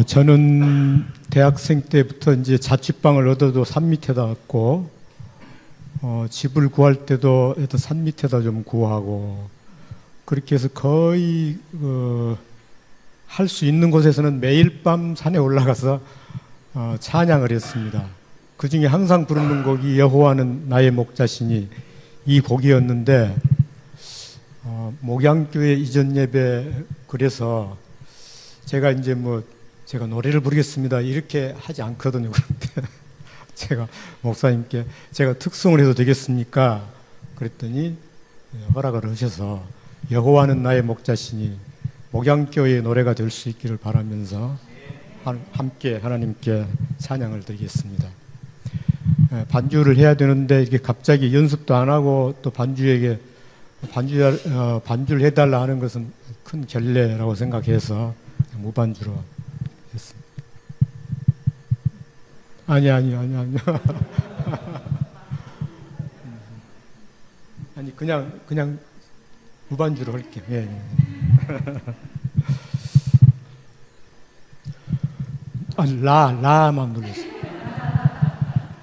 저는 대학생 때부터 이제 자취방을 얻어도 산 밑에다 갖고, 집을 구할 때도 산 밑에다 좀 구하고, 그렇게 해서 거의 할 수 있는 곳에서는 매일 밤 산에 올라가서 찬양을 했습니다. 그 중에 항상 부르는 곡이 여호와는 나의 목자시니 이 곡이었는데, 목양교회 이전 예배, 그래서 제가 이제 제가 노래를 부르겠습니다 이렇게 하지 않거든요. 그런데 제가 목사님께 제가 특송을 해도 되겠습니까? 그랬더니 허락을 하셔서 여호와는 나의 목자시니 목양교회의 노래가 될 수 있기를 바라면서 함께 하나님께 찬양을 드리겠습니다. 반주를 해야 되는데 이게 갑자기 연습도 안 하고 또 반주에게 반주를 해달라 하는 것은 큰 결례라고 생각해서 무반주로 했습니다. 아니요. 아니 그냥 무반주로 할게요. 예. 아니 라만 눌렀어요.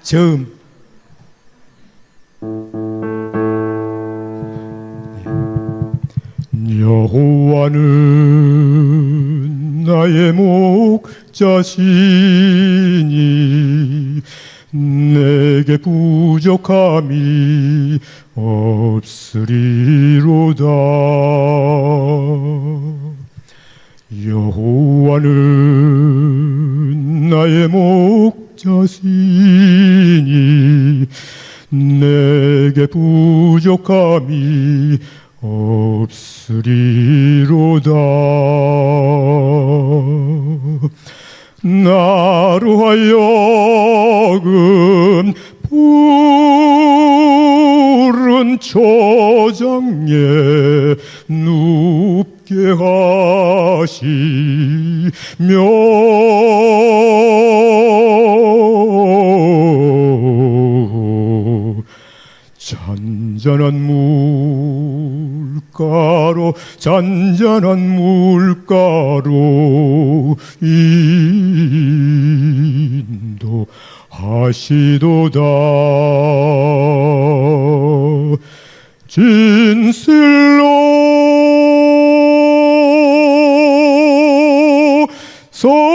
저음. 여호와는 나의 목자시니 내게 부족함이 없으리로다. 여호와는 나의 목자시니 내게 부족함이 없으리로다. 나로 하여금 푸른 초장에 눕게 하시며 잔잔한 물가로 인도하시도다. 진실로 선함과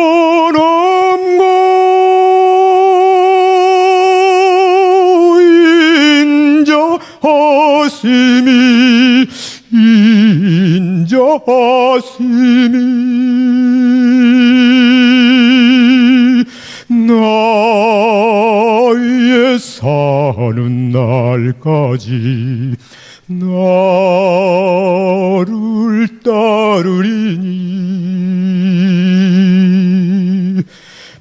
인자하심이 나의 사는 날까지 나를 따르리니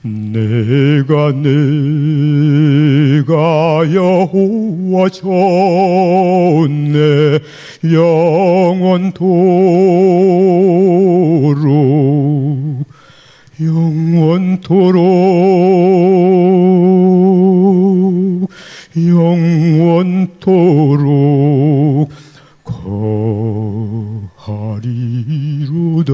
내가 여호와 전에 영원토록 거하리로다.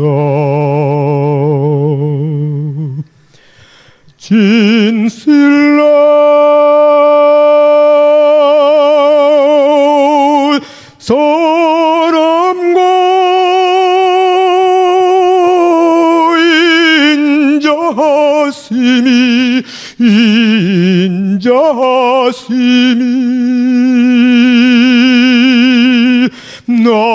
진실로 사람과 인자하심이 나의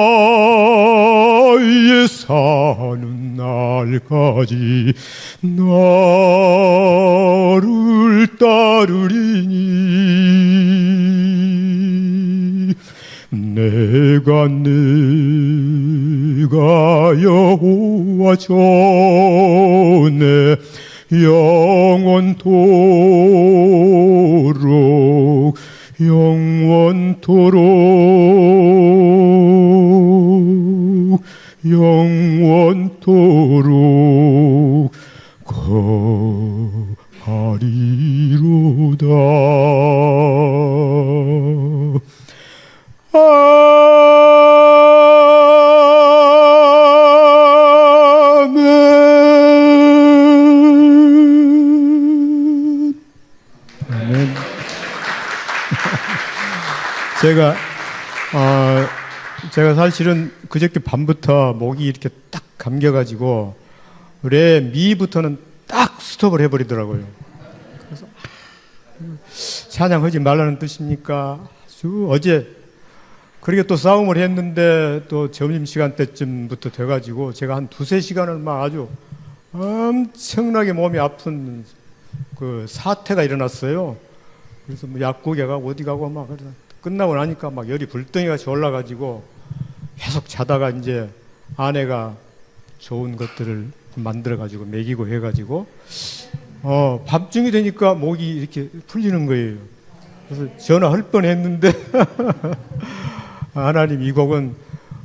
사는 날까지 나를 따르리니 내가 여호와 전에 영원토록 영원토록 거하리로다. 아멘. 아멘. 제가 사실은 그저께 밤부터 목이 이렇게 딱 감겨가지고 레 미부터는 딱 스톱을 해버리더라고요. 그래서 찬양하지 말라는 뜻입니까? 아주 어제 그렇게 또 싸움을 했는데 또 점심시간 때쯤부터 돼가지고 제가 한 2-3시간을 막 아주 엄청나게 몸이 아픈 그 사태가 일어났어요. 그래서 뭐 약국에 가고 어디 가고 막 끝나고 나니까 막 열이 불덩이같이 올라가지고 계속 자다가 이제 아내가 좋은 것들을 만들어가지고 먹이고 해가지고 밤중이 되니까 목이 이렇게 풀리는 거예요. 그래서 전화할 뻔했는데 하나님 이 곡은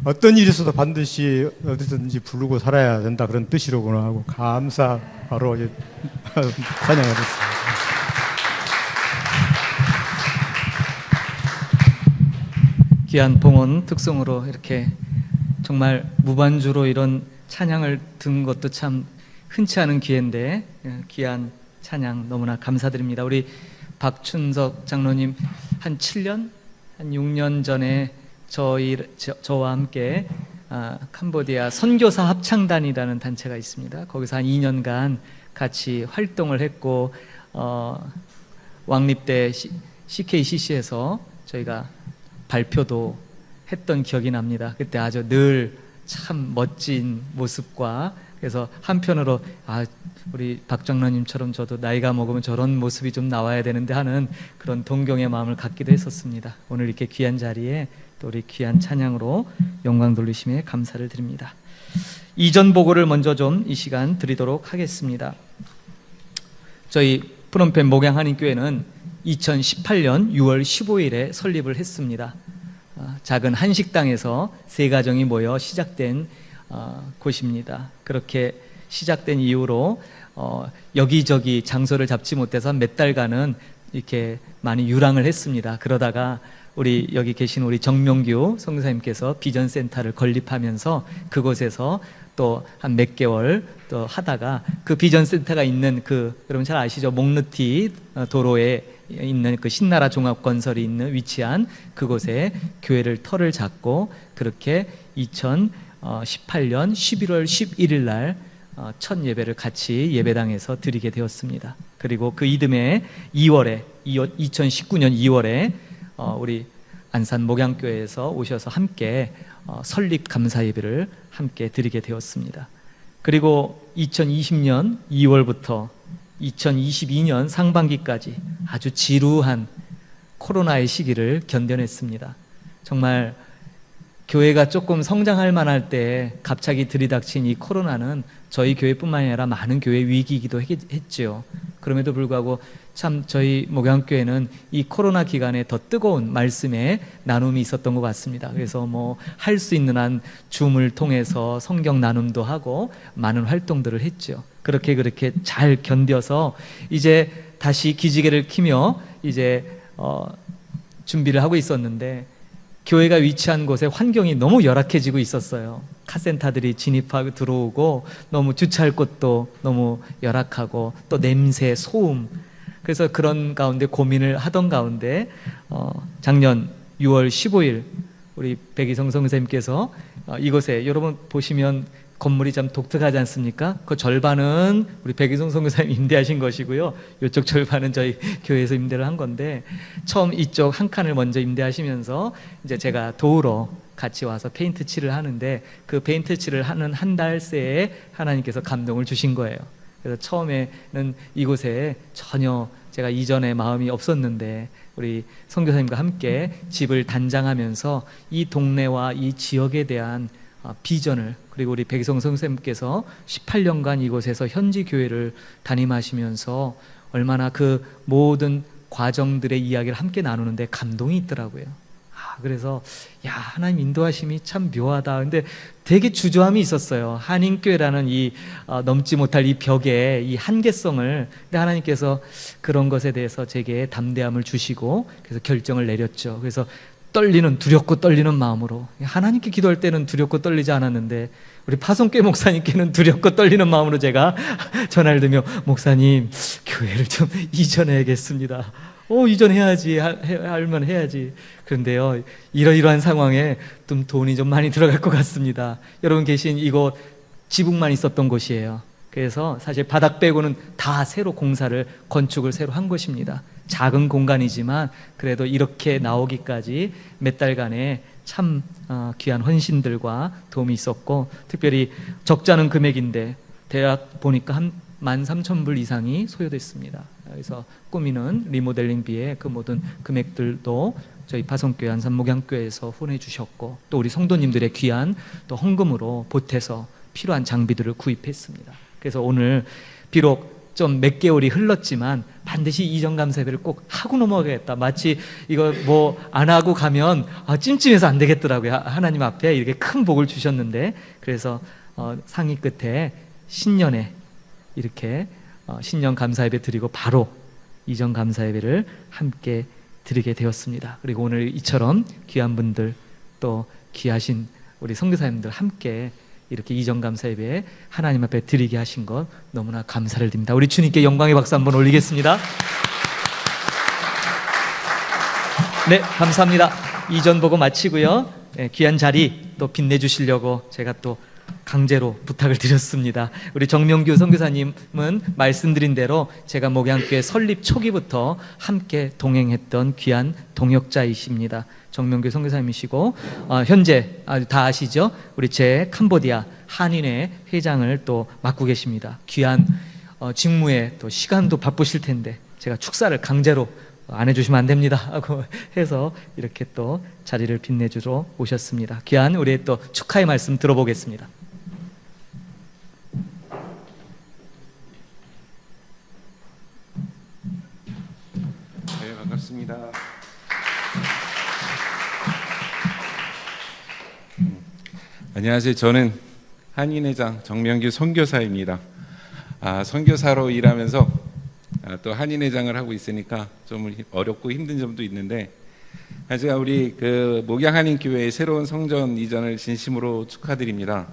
어떤 일이 있어도 반드시 어디든지 부르고 살아야 된다 그런 뜻이로구나 하고 감사하러 찬양을 했습니다. 귀한 봉헌 특송으로 이렇게 정말 무반주로 이런 찬양을 듣는 것도 참 흔치 않은 기회인데 귀한 찬양 너무나 감사드립니다. 우리 박춘석 장로님 한 7년, 한 6년 전에 저와 함께 캄보디아 선교사 합창단이라는 단체가 있습니다. 거기서 한 2년간 같이 활동을 했고 왕립대 CKCC에서 저희가 발표도 했던 기억이 납니다. 그때 아주 늘 참 멋진 모습과 그래서 한편으로 우리 박 장로님처럼 저도 나이가 먹으면 저런 모습이 좀 나와야 되는데 하는 그런 동경의 마음을 갖기도 했었습니다. 오늘 이렇게 귀한 자리에 또 우리 귀한 찬양으로 영광 돌리심에 감사를 드립니다. 이전 보고를 먼저 좀 이 시간 드리도록 하겠습니다. 저희 프놈펜 목양한인교회는 2018년 6월 15일에 설립을 했습니다. 작은 한식당에서 3가정이 모여 시작된 곳입니다. 그렇게 시작된 이후로 여기저기 장소를 잡지 못해서 몇 달간은 이렇게 많이 유랑을 했습니다. 그러다가 우리 여기 계신 우리 정명규 선교사님께서 비전센터를 건립하면서 그곳에서 또 한 몇 개월 또 하다가 그 비전센터가 있는 여러분 잘 아시죠? 목르티 도로에 있는 그 신나라 종합건설이 있는 위치한 그곳에 교회를 터를 잡고 그렇게 2018년 11월 11일 날 첫 예배를 같이 예배당에서 드리게 되었습니다. 그리고 그 이듬해 2019년 2월에 우리 안산 목양교회에서 오셔서 함께 설립 감사 예배를 함께 드리게 되었습니다. 그리고 2020년 2월부터 2022년 상반기까지 아주 지루한 코로나의 시기를 견뎌냈습니다. 정말 교회가 조금 성장할 만할 때 갑자기 들이닥친 이 코로나는 저희 교회뿐만 아니라 많은 교회 위기이기도 했지요. 그럼에도 불구하고 참 저희 목양교회는 이 코로나 기간에 더 뜨거운 말씀의 나눔이 있었던 것 같습니다. 그래서 뭐 할 수 있는 한 줌을 통해서 성경 나눔도 하고 많은 활동들을 했죠. 그렇게 잘 견뎌서 이제 다시 기지개를 키며 이제 준비를 하고 있었는데 교회가 위치한 곳에 환경이 너무 열악해지고 있었어요. 카센터들이 진입하고 들어오고 너무 주차할 곳도 너무 열악하고 또 냄새, 소음. 그래서 그런 가운데 고민을 하던 가운데 작년 6월 15일 우리 백이성 선생님께서 이곳에 여러분 보시면 건물이 참 독특하지 않습니까? 그 절반은 우리 백이성 선교사님 임대하신 것이고요. 이쪽 절반은 저희 교회에서 임대를 한 건데 처음 이쪽 한 칸을 먼저 임대하시면서 이제 제가 도우러 같이 와서 페인트 칠을 하는데 그 페인트 칠을 하는 한 달 새에 하나님께서 감동을 주신 거예요. 그래서 처음에는 이곳에 전혀 제가 이전에 마음이 없었는데 우리 선교사님과 함께 집을 단장하면서 이 동네와 이 지역에 대한 비전을 그리고 우리 백이성 선생님께서 18년간 이곳에서 현지 교회를 담임하시면서 얼마나 그 모든 과정들의 이야기를 함께 나누는데 감동이 있더라고요. 그래서 하나님 인도하심이 참 묘하다. 근데 되게 주저함이 있었어요. 한인교회라는 이 넘지 못할 이 벽에 이 한계성을. 근데 하나님께서 그런 것에 대해서 제게 담대함을 주시고 그래서 결정을 내렸죠. 그래서 두렵고 떨리는 마음으로, 하나님께 기도할 때는 두렵고 떨리지 않았는데 우리 파송교회 목사님께는 두렵고 떨리는 마음으로 제가 전화를 드며 목사님 교회를 좀 이전해야겠습니다. 이전해야지, 알면 해야지. 그런데요, 이러이러한 상황에 좀 돈이 좀 많이 들어갈 것 같습니다. 여러분 계신 이곳 지붕만 있었던 곳이에요. 그래서 사실 바닥 빼고는 다 새로 건축을 새로 한 것입니다. 작은 공간이지만 그래도 이렇게 나오기까지 몇 달간의 참 귀한 헌신들과 도움이 있었고, 특별히 적지 않은 금액인데 대학 보니까 한 13,000불 이상이 소요됐습니다. 그래서 꾸미는 리모델링비의 그 모든 금액들도 저희 파송교회 안산목양교회에서 후원해 주셨고, 또 우리 성도님들의 귀한 또 헌금으로 보태서 필요한 장비들을 구입했습니다. 그래서 오늘 비록 좀 몇 개월이 흘렀지만 반드시 이전감사 예배를 꼭 하고 넘어가겠다. 마치 이거 뭐 안 하고 가면 찜찜해서 안 되겠더라고요. 하나님 앞에 이렇게 큰 복을 주셨는데, 그래서 상의 끝에 신년에 이렇게 신년 감사 예배 드리고 바로 이전 감사 예배를 함께 드리게 되었습니다. 그리고 오늘 이처럼 귀한 분들 또 귀하신 우리 선교사님들 함께 이렇게 이전 감사 예배 하나님 앞에 드리게 하신 것 너무나 감사를 드립니다. 우리 주님께 영광의 박수 한번 올리겠습니다. 네, 감사합니다. 이전 보고 마치고요. 귀한 자리 또 빛내주시려고 제가 또 강제로 부탁을 드렸습니다. 우리 정명규 선교사님은 말씀드린 대로 제가 목양교회 설립 초기부터 함께 동행했던 귀한 동역자이십니다. 정명규 선교사님이시고 현재 다 아시죠? 우리 제 캄보디아 한인회 회장을 또 맡고 계십니다. 귀한 직무에 또 시간도 바쁘실 텐데 제가 축사를 강제로 안 해주시면 안 됩니다 하고 해서 이렇게 또 자리를 빛내주러 오셨습니다. 귀한 우리의 또 축하의 말씀 들어보겠습니다. 네, 반갑습니다. 안녕하세요. 저는 한인회장 정명규 선교사입니다. 선교사로 일하면서 또 한인회장을 하고 있으니까 좀 어렵고 힘든 점도 있는데, 제가 우리 그 목양한인교회의 새로운 성전 이전을 진심으로 축하드립니다.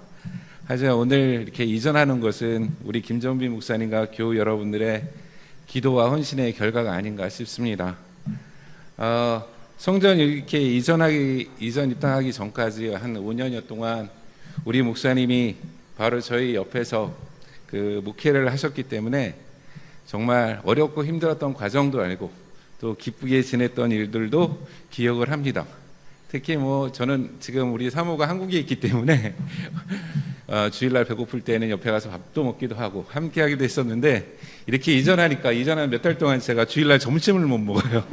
하지만 오늘 이렇게 이전하는 것은 우리 김정빈 목사님과 교우 여러분들의 기도와 헌신의 결과가 아닌가 싶습니다. 성전 이렇게 이전 입당하기 전까지 한 5년여 동안 우리 목사님이 바로 저희 옆에서 그 목회를 하셨기 때문에 정말 어렵고 힘들었던 과정도 알고 또 기쁘게 지냈던 일들도 기억을 합니다. 특히 저는 지금 우리 사모가 한국에 있기 때문에 주일날 배고플 때는 옆에 가서 밥도 먹기도 하고 함께 하기도 했었는데, 이렇게 이전한 몇 달 동안 제가 주일날 점심을 못 먹어요.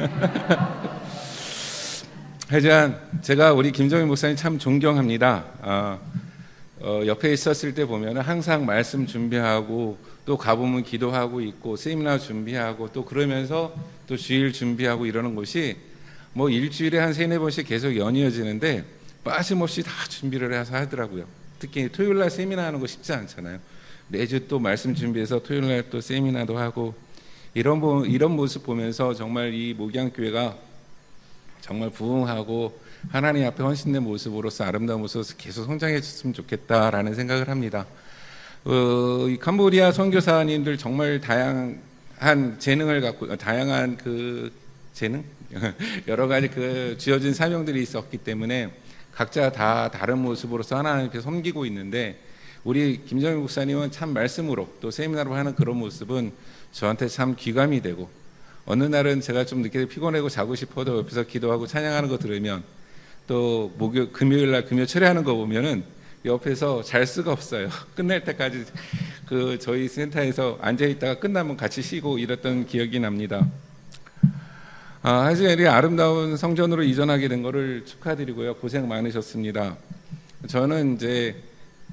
하지만 제가 우리 김정인 목사님 참 존경합니다. 옆에 있었을 때 보면 항상 말씀 준비하고 또 가보면 기도하고 있고 세미나 준비하고 또 그러면서 또 주일 준비하고 이러는 것이 일주일에 한 3-4번씩 계속 연이어지는데 빠짐없이 다 준비를 해서 하더라고요. 특히 토요일날 세미나 하는 거 쉽지 않잖아요. 매주 또 말씀 준비해서 토요일날 또 세미나도 하고 이런 모습 보면서 정말 이 목양교회가 정말 부흥하고 하나님 앞에 헌신된 모습으로서 아름다운 모습으로서 계속 성장해 줬으면 좋겠다라는 생각을 합니다. 이 캄보디아 선교사님들 정말 다양한 재능을 갖고 다양한 그 재능 여러 가지 그 주어진 사명들이 있었기 때문에 각자 다 다른 모습으로서 하나님 앞에 섬기고 있는데, 우리 김정일 목사님은 참 말씀으로 또 세미나로 하는 그런 모습은 저한테 참 귀감이 되고, 어느 날은 제가 좀 늦게 피곤하고 자고 싶어도 옆에서 기도하고 찬양하는 거 들으면 또 금요일날 금요 철회하는 거 보면은 옆에서 잘 수가 없어요. 끝날 때까지 그 저희 센터에서 앉아 있다가 끝나면 같이 쉬고 이랬던 기억이 납니다. 하지만 이 아름다운 성전으로 이전하게 된 거를 축하드리고요. 고생 많으셨습니다. 저는 이제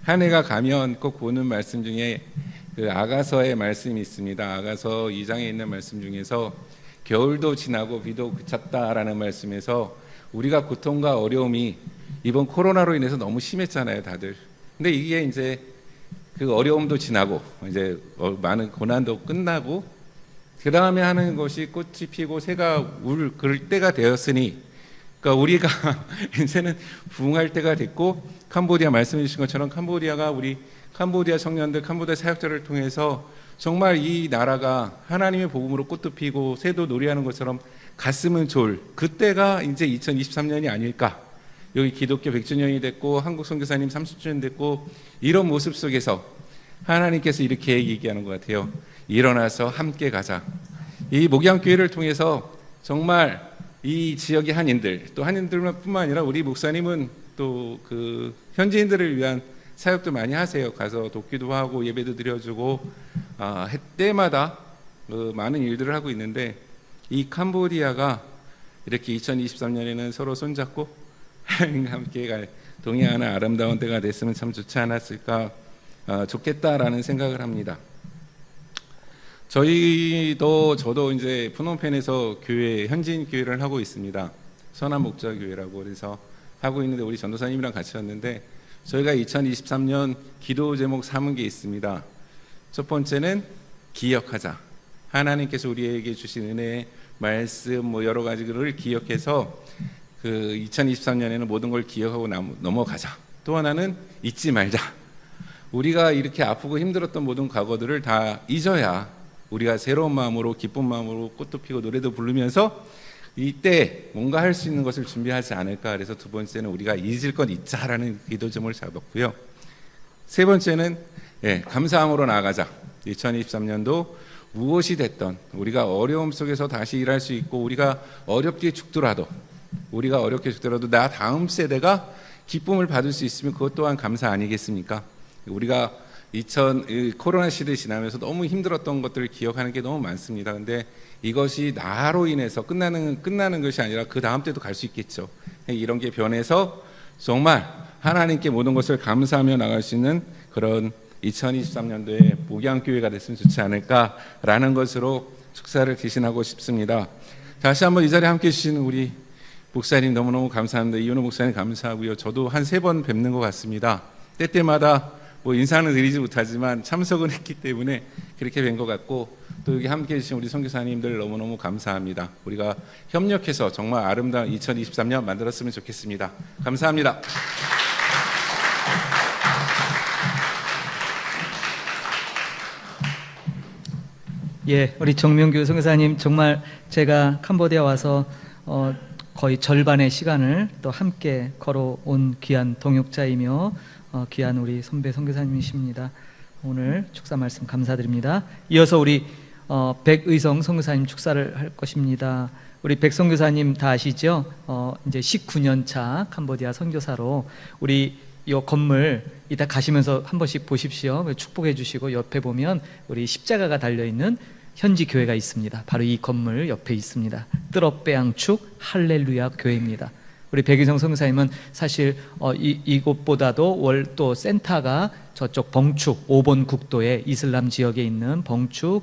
한 해가 가면 꼭 보는 말씀 중에 그 아가서의 말씀이 있습니다. 아가서 2장에 있는 말씀 중에서 겨울도 지나고 비도 그쳤다라는 말씀에서 우리가 고통과 어려움이 이번 코로나로 인해서 너무 심했잖아요, 다들. 근데 이게 이제 그 어려움도 지나고 이제 많은 고난도 끝나고 그 다음에 하는 것이 꽃이 피고 새가 그럴 때가 되었으니, 그러니까 우리가 이제는 부흥할 때가 됐고, 캄보디아 말씀해 주신 것처럼 캄보디아가 우리 캄보디아 청년들, 캄보디아 사역자를 통해서 정말 이 나라가 하나님의 복음으로 꽃도 피고 새도 놀이하는 것처럼 갔으면 좋을 그때가 이제 2023년이 아닐까. 여기 기독교 100주년이 됐고 한국 선교사님 30주년 됐고, 이런 모습 속에서 하나님께서 이렇게 얘기하는 것 같아요. 일어나서 함께 가자. 이 목양교회를 통해서 정말 이 지역의 한인들, 또 한인들뿐만 아니라 우리 목사님은 또 그 현지인들을 위한 사역도 많이 하세요. 가서 돕기도 하고 예배도 드려주고 해 때마다 많은 일들을 하고 있는데, 이 캄보디아가 이렇게 2023년에는 서로 손잡고 하나님과 함께 동행하는 아름다운 때가 됐으면 참 좋지 않았을까, 좋겠다라는 생각을 합니다. 저도 이제 푸놈펜에서 현지인 교회를 하고 있습니다. 선한 목자 교회라고 그래서 하고 있는데, 우리 전도사님이랑 같이 왔는데 저희가 2023년 기도 제목 삼은 게 있습니다. 첫 번째는 기억하자. 하나님께서 우리에게 주신 은혜의 말씀 여러 가지를 기억해서 그 2023년에는 모든 걸 기억하고 넘어가자. 또 하나는 잊지 말자. 우리가 이렇게 아프고 힘들었던 모든 과거들을 다 잊어야 우리가 새로운 마음으로 기쁜 마음으로 꽃도 피고 노래도 부르면서 이때 뭔가 할 수 있는 것을 준비하지 않을까. 그래서 두 번째는 우리가 잊을 것 잊자라는 기도 제목을 잡았고요. 세 번째는 감사함으로 나아가자. 2023년도 무엇이 됐던 우리가 어려움 속에서 다시 일할 수 있고, 우리가 어렵게 죽더라도 나 다음 세대가 기쁨을 받을 수 있으면 그것 또한 감사 아니겠습니까? 우리가 코로나 시대 지나면서 너무 힘들었던 것들을 기억하는 게 너무 많습니다. 근데 이것이 나로 인해서 끝나는 것이 아니라 그 다음 때도 갈 수 있겠죠. 이런 게 변해서 정말 하나님께 모든 것을 감사하며 나갈 수 있는 그런 2023년도에 목양교회가 됐으면 좋지 않을까라는 것으로 축사를 기신하고 싶습니다. 다시 한번 이 자리에 함께해 주시는 우리 목사님 너무너무 감사합니다. 이윤호 목사님 감사하고요. 저도 한 3번 뵙는 것 같습니다. 때때마다 인사는 드리지 못하지만 참석은 했기 때문에 그렇게 뵌 것 같고, 또 여기 함께해 주신 우리 선교사님들 너무너무 감사합니다. 우리가 협력해서 정말 아름다운 2023년 만들었으면 좋겠습니다. 감사합니다. 우리 정명규 선교사님, 정말 제가 캄보디아 와서 거의 절반의 시간을 또 함께 걸어온 귀한 동역자이며 귀한 우리 선배 선교사님이십니다. 오늘 축사 말씀 감사드립니다. 이어서 우리 백의성 선교사님 축사를 할 것입니다. 우리 백 선교사님 다 아시죠? 이제 19년 차 캄보디아 선교사로 우리 이 건물 이따 가시면서 한 번씩 보십시오. 축복해 주시고, 옆에 보면 우리 십자가가 달려있는 현지 교회가 있습니다. 바로 이 건물 옆에 있습니다. 뜨럽배양축 할렐루야 교회입니다. 우리 백의성 선교사님은 사실 이곳보다도 또 센터가 저쪽 벙축 5번 국도의 이슬람 지역에 있는 벙축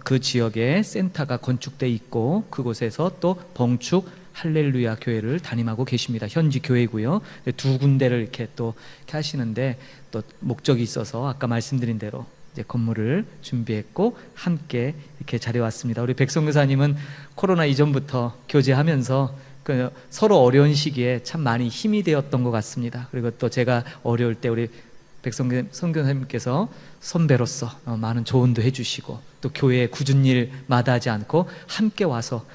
그 지역에 센터가 건축돼 있고, 그곳에서 또 벙축 할렐루야 교회를 담임하고 계십니다. 현지 교회고요. 두 군데를 이렇게 또 하시는데, 또 목적이 있어서 아까 말씀드린 대로 이제 건물을 준비했고 함께 이렇게 자리에 왔습니다. 우리 백 선교사님은 코로나 이전부터 교제하면서 서로 어려운 시기에 참 많이 힘이 되었던 것 같습니다. 그리고 또 제가 어려울 때 우리 백 선교사님께서 선배로서 많은 조언도 해주시고, 또 교회에 굳은 일 마다하지 않고 함께 와서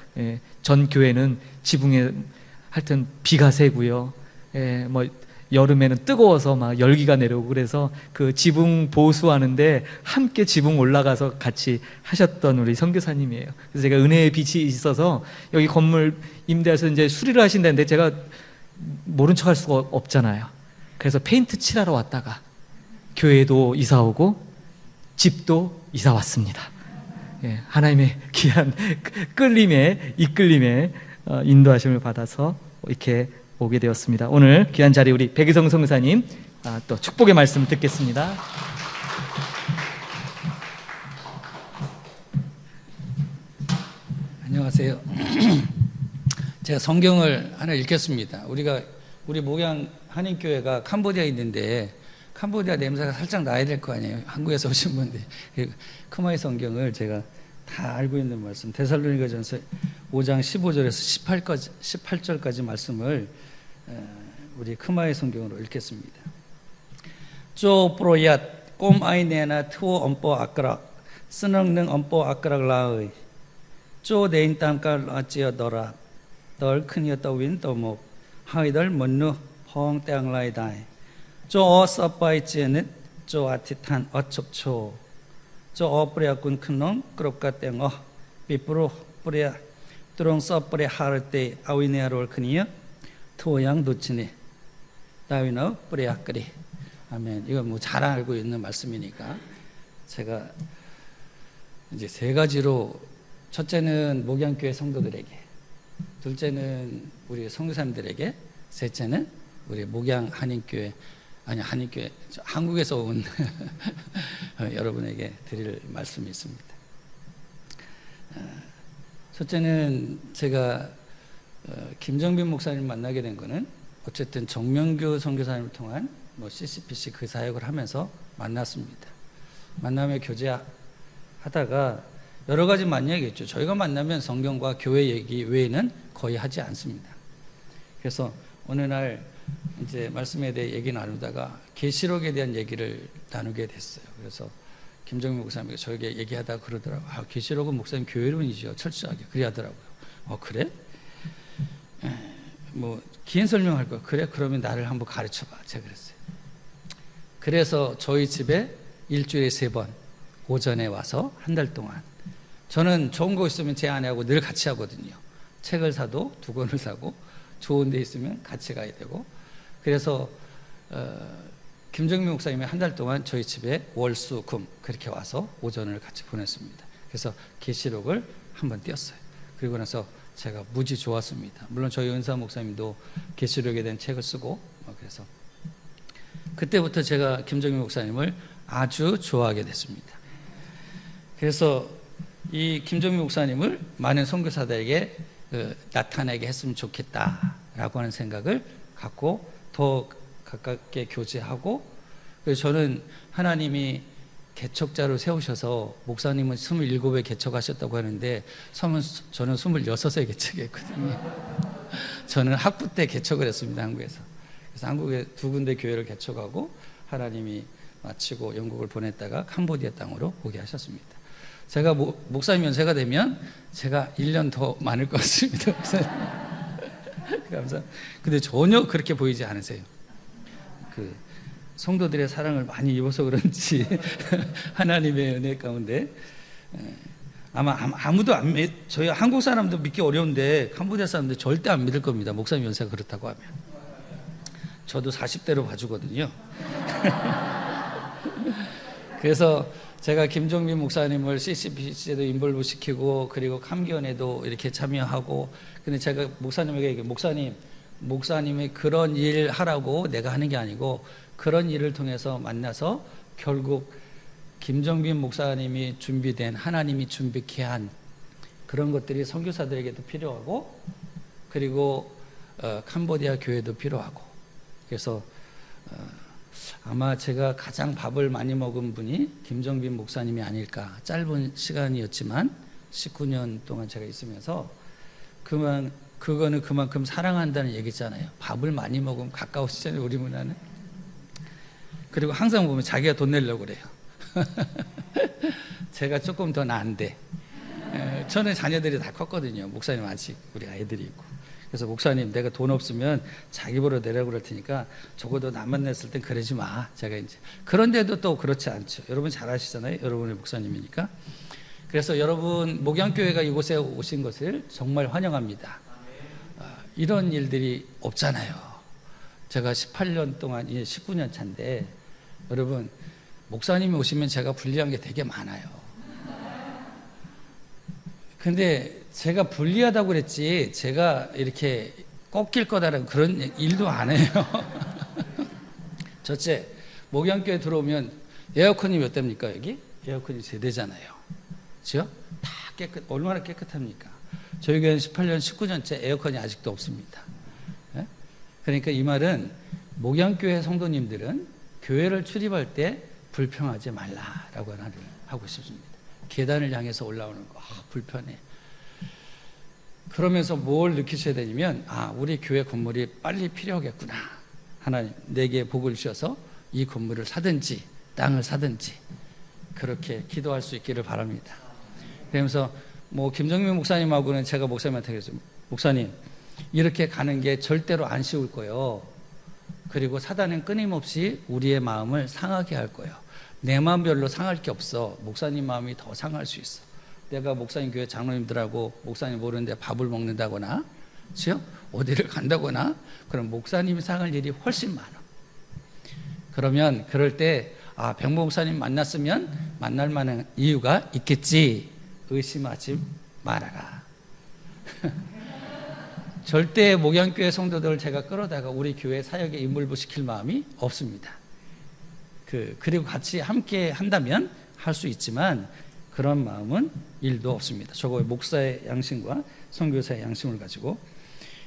전 교회는 지붕에 하여튼 비가 새고요. 여름에는 뜨거워서 막 열기가 내려오고, 그래서 그 지붕 보수하는데 함께 지붕 올라가서 같이 하셨던 우리 선교사님이에요. 그래서 제가 은혜의 빛이 있어서 여기 건물 임대해서 이제 수리를 하신다는데 제가 모른 척할 수가 없잖아요. 그래서 페인트 칠하러 왔다가 교회도 이사 오고 집도 이사 왔습니다. 하나님의 귀한 이끌림에 인도하심을 받아서 이렇게 오게 되었습니다. 오늘 귀한 자리 우리 백의성 선교사님 또 축복의 말씀 듣겠습니다. 안녕하세요. 제가 성경을 하나 읽겠습니다. 우리 목양 한인교회가 캄보디아에 있는데 캄보디아 냄새가 살짝 나야 될 거 아니에요. 한국에서 오신 분들. 크마이 성경을 제가 다 알고 있는 말씀, 데살로니가전서 5장 15절에서 18절까지 말씀을 우리 크마이 성경으로 읽겠습니다. 쪼 프로얏 꼼 아이네나 투어 엄뽀 아까락 쓰능능 엄뽀 아까락 라의 쪼 네인 땀깔 아찌어더라 덜 큰이어 떠윈 떠목 하이덜 먼누 펑 땡라이다이 쪼 서빠이찌는 쪼 아티탄 어첩초 쪼 어뿌리아군 큰놈 그럽가 땡어 삐뿌로 뿌리야 뚜렁 써뿌리 하를 때 아위네아롤 큰이여 투어양 놓치니 다위너 뿌리야 끄리. 아멘. 이거 뭐 잘 알고 있는 말씀이니까 제가 이제 세 가지로, 첫째는 목양교회 성도들에게, 둘째는 우리 선교사님들에게, 셋째는 우리 목양 한인교회, 아니 한인교회 한국에서 온 여러분에게 드릴 말씀이 있습니다. 첫째는 제가 김정빈 목사님 만나게 된 거는 어쨌든 정명규 선교사님을 통한 CCPC 그 사역을 하면서 만났습니다. 만나며 교제하다가 여러 가지 만나게 했죠. 저희가 만나면 성경과 교회 얘기 외에는 거의 하지 않습니다. 그래서 어느 날 이제 말씀에 대해 얘기 나누다가 계시록에 대한 얘기를 나누게 됐어요. 그래서 김정민 목사님이 저에게 얘기하다가 그러더라고요. 계시록은 목사님 교회 이론이죠. 철저하게. 그래 하더라고요. 그래? 뭐 긴 설명할 거야. 그래? 그러면 나를 한번 가르쳐봐. 제가 그랬어요. 그래서 저희 집에 일주일에 3번 오전에 와서 한 달 동안, 저는 좋은 거 있으면 제 아내하고 늘 같이 하거든요. 책을 사도 2권을 사고 좋은 데 있으면 같이 가야 되고, 그래서 김정민 목사님이 한 달 동안 저희 집에 월, 수, 금 그렇게 와서 오전을 같이 보냈습니다. 그래서 계시록을 한번 띄었어요. 그리고 나서 제가 무지 좋았습니다. 물론 저희 은사 목사님도 계시록에 대한 책을 쓰고, 그래서 그때부터 제가 김정민 목사님을 아주 좋아하게 됐습니다. 그래서 이 김정민 목사님을 많은 선교사들에게 나타내게 했으면 좋겠다라고 하는 생각을 갖고 더 가깝게 교제하고, 그래서 저는 하나님이 개척자로 세우셔서 목사님은 27에 개척하셨다고 하는데 저는 26에 개척했거든요. 저는 학부 때 개척을 했습니다. 한국에서. 그래서 한국에 2군데 교회를 개척하고 하나님이 마치고 영국을 보냈다가 캄보디아 땅으로 오게 하셨습니다. 제가 목사님 연세가 되면 제가 1년 더 많을 것 같습니다. 감사합니다. 근데 전혀 그렇게 보이지 않으세요. 성도들의 사랑을 많이 입어서 그런지 하나님의 은혜 가운데 아마 아무도 저희 한국 사람도 믿기 어려운데 캄보디아 사람들 절대 안 믿을 겁니다. 목사님 연세가 그렇다고 하면. 저도 40대로 봐주거든요. 그래서 제가 김종민 목사님을 CCPC에도 인볼브 시키고, 그리고 감기원에도 이렇게 참여하고, 근데 제가 목사님에게 목사님이 그런 일 하라고 내가 하는 게 아니고 그런 일을 통해서 만나서 결국 김정빈 목사님이 준비된, 하나님이 준비케 한 그런 것들이 선교사들에게도 필요하고, 그리고 캄보디아 교회도 필요하고, 그래서 아마 제가 가장 밥을 많이 먹은 분이 김정빈 목사님이 아닐까. 짧은 시간이었지만 19년 동안 제가 있으면서 그거는 그만큼 사랑한다는 얘기잖아요. 밥을 많이 먹으면 가까워지잖아요, 우리 문화는. 그리고 항상 보면 자기가 돈 내려고 그래요. 제가 조금 더 나은데, 저는 자녀들이 다 컸거든요. 목사님 아직 우리 아이들이 있고. 그래서 목사님, 내가 돈 없으면 자기 보러 내려고 그럴 테니까 적어도 나만 냈을 땐 그러지 마. 제가 이제 그런데도 또 그렇지 않죠. 여러분 잘 아시잖아요. 여러분의 목사님이니까. 그래서 여러분 목양교회가 이곳에 오신 것을 정말 환영합니다. 이런 일들이 없잖아요. 제가 18년 동안, 이제 19년 차인데, 여러분 목사님이 오시면 제가 불리한 게 되게 많아요. 근데 제가 불리하다고 그랬지 제가 이렇게 꺾일 거다라는 그런 일도 안 해요. 첫째, 목양교회 들어오면 에어컨이 몇 대입니까? 여기? 에어컨이 3대잖아요. 그렇죠? 다 얼마나 깨끗합니까? 저희 교회는 18년, 19년째 에어컨이 아직도 없습니다. 예? 그러니까 이 말은 목양교회 성도님들은 교회를 출입할 때 불평하지 말라라고 하고 싶습니다. 계단을 향해서 올라오는 거 불편해. 그러면서 뭘 느끼셔야 되냐면 우리 교회 건물이 빨리 필요하겠구나. 하나님 내게 복을 주셔서 이 건물을 사든지 땅을 사든지 그렇게 기도할 수 있기를 바랍니다. 그러면서 김정민 목사님하고는 제가 목사님한테 그랬어요. 목사님 이렇게 가는 게 절대로 안 쉬울 거예요. 그리고 사단은 끊임없이 우리의 마음을 상하게 할 거예요. 내 마음 별로 상할 게 없어. 목사님 마음이 더 상할 수 있어. 내가 목사님 교회 장로님들하고 목사님 모르는데 밥을 먹는다거나 그렇죠? 어디를 간다거나 그럼 목사님이 상할 일이 훨씬 많아. 그러면 그럴 때 백모 목사님 만났으면 만날 만한 이유가 있겠지. 의심하지 말아라. 절대 목양교회 성도들을 제가 끌어다가 우리 교회 사역에 인물부 시킬 마음이 없습니다. 그리고 같이 함께 한다면 할 수 있지만 그런 마음은 일도 없습니다. 저거 목사의 양심과 선교사의 양심을 가지고.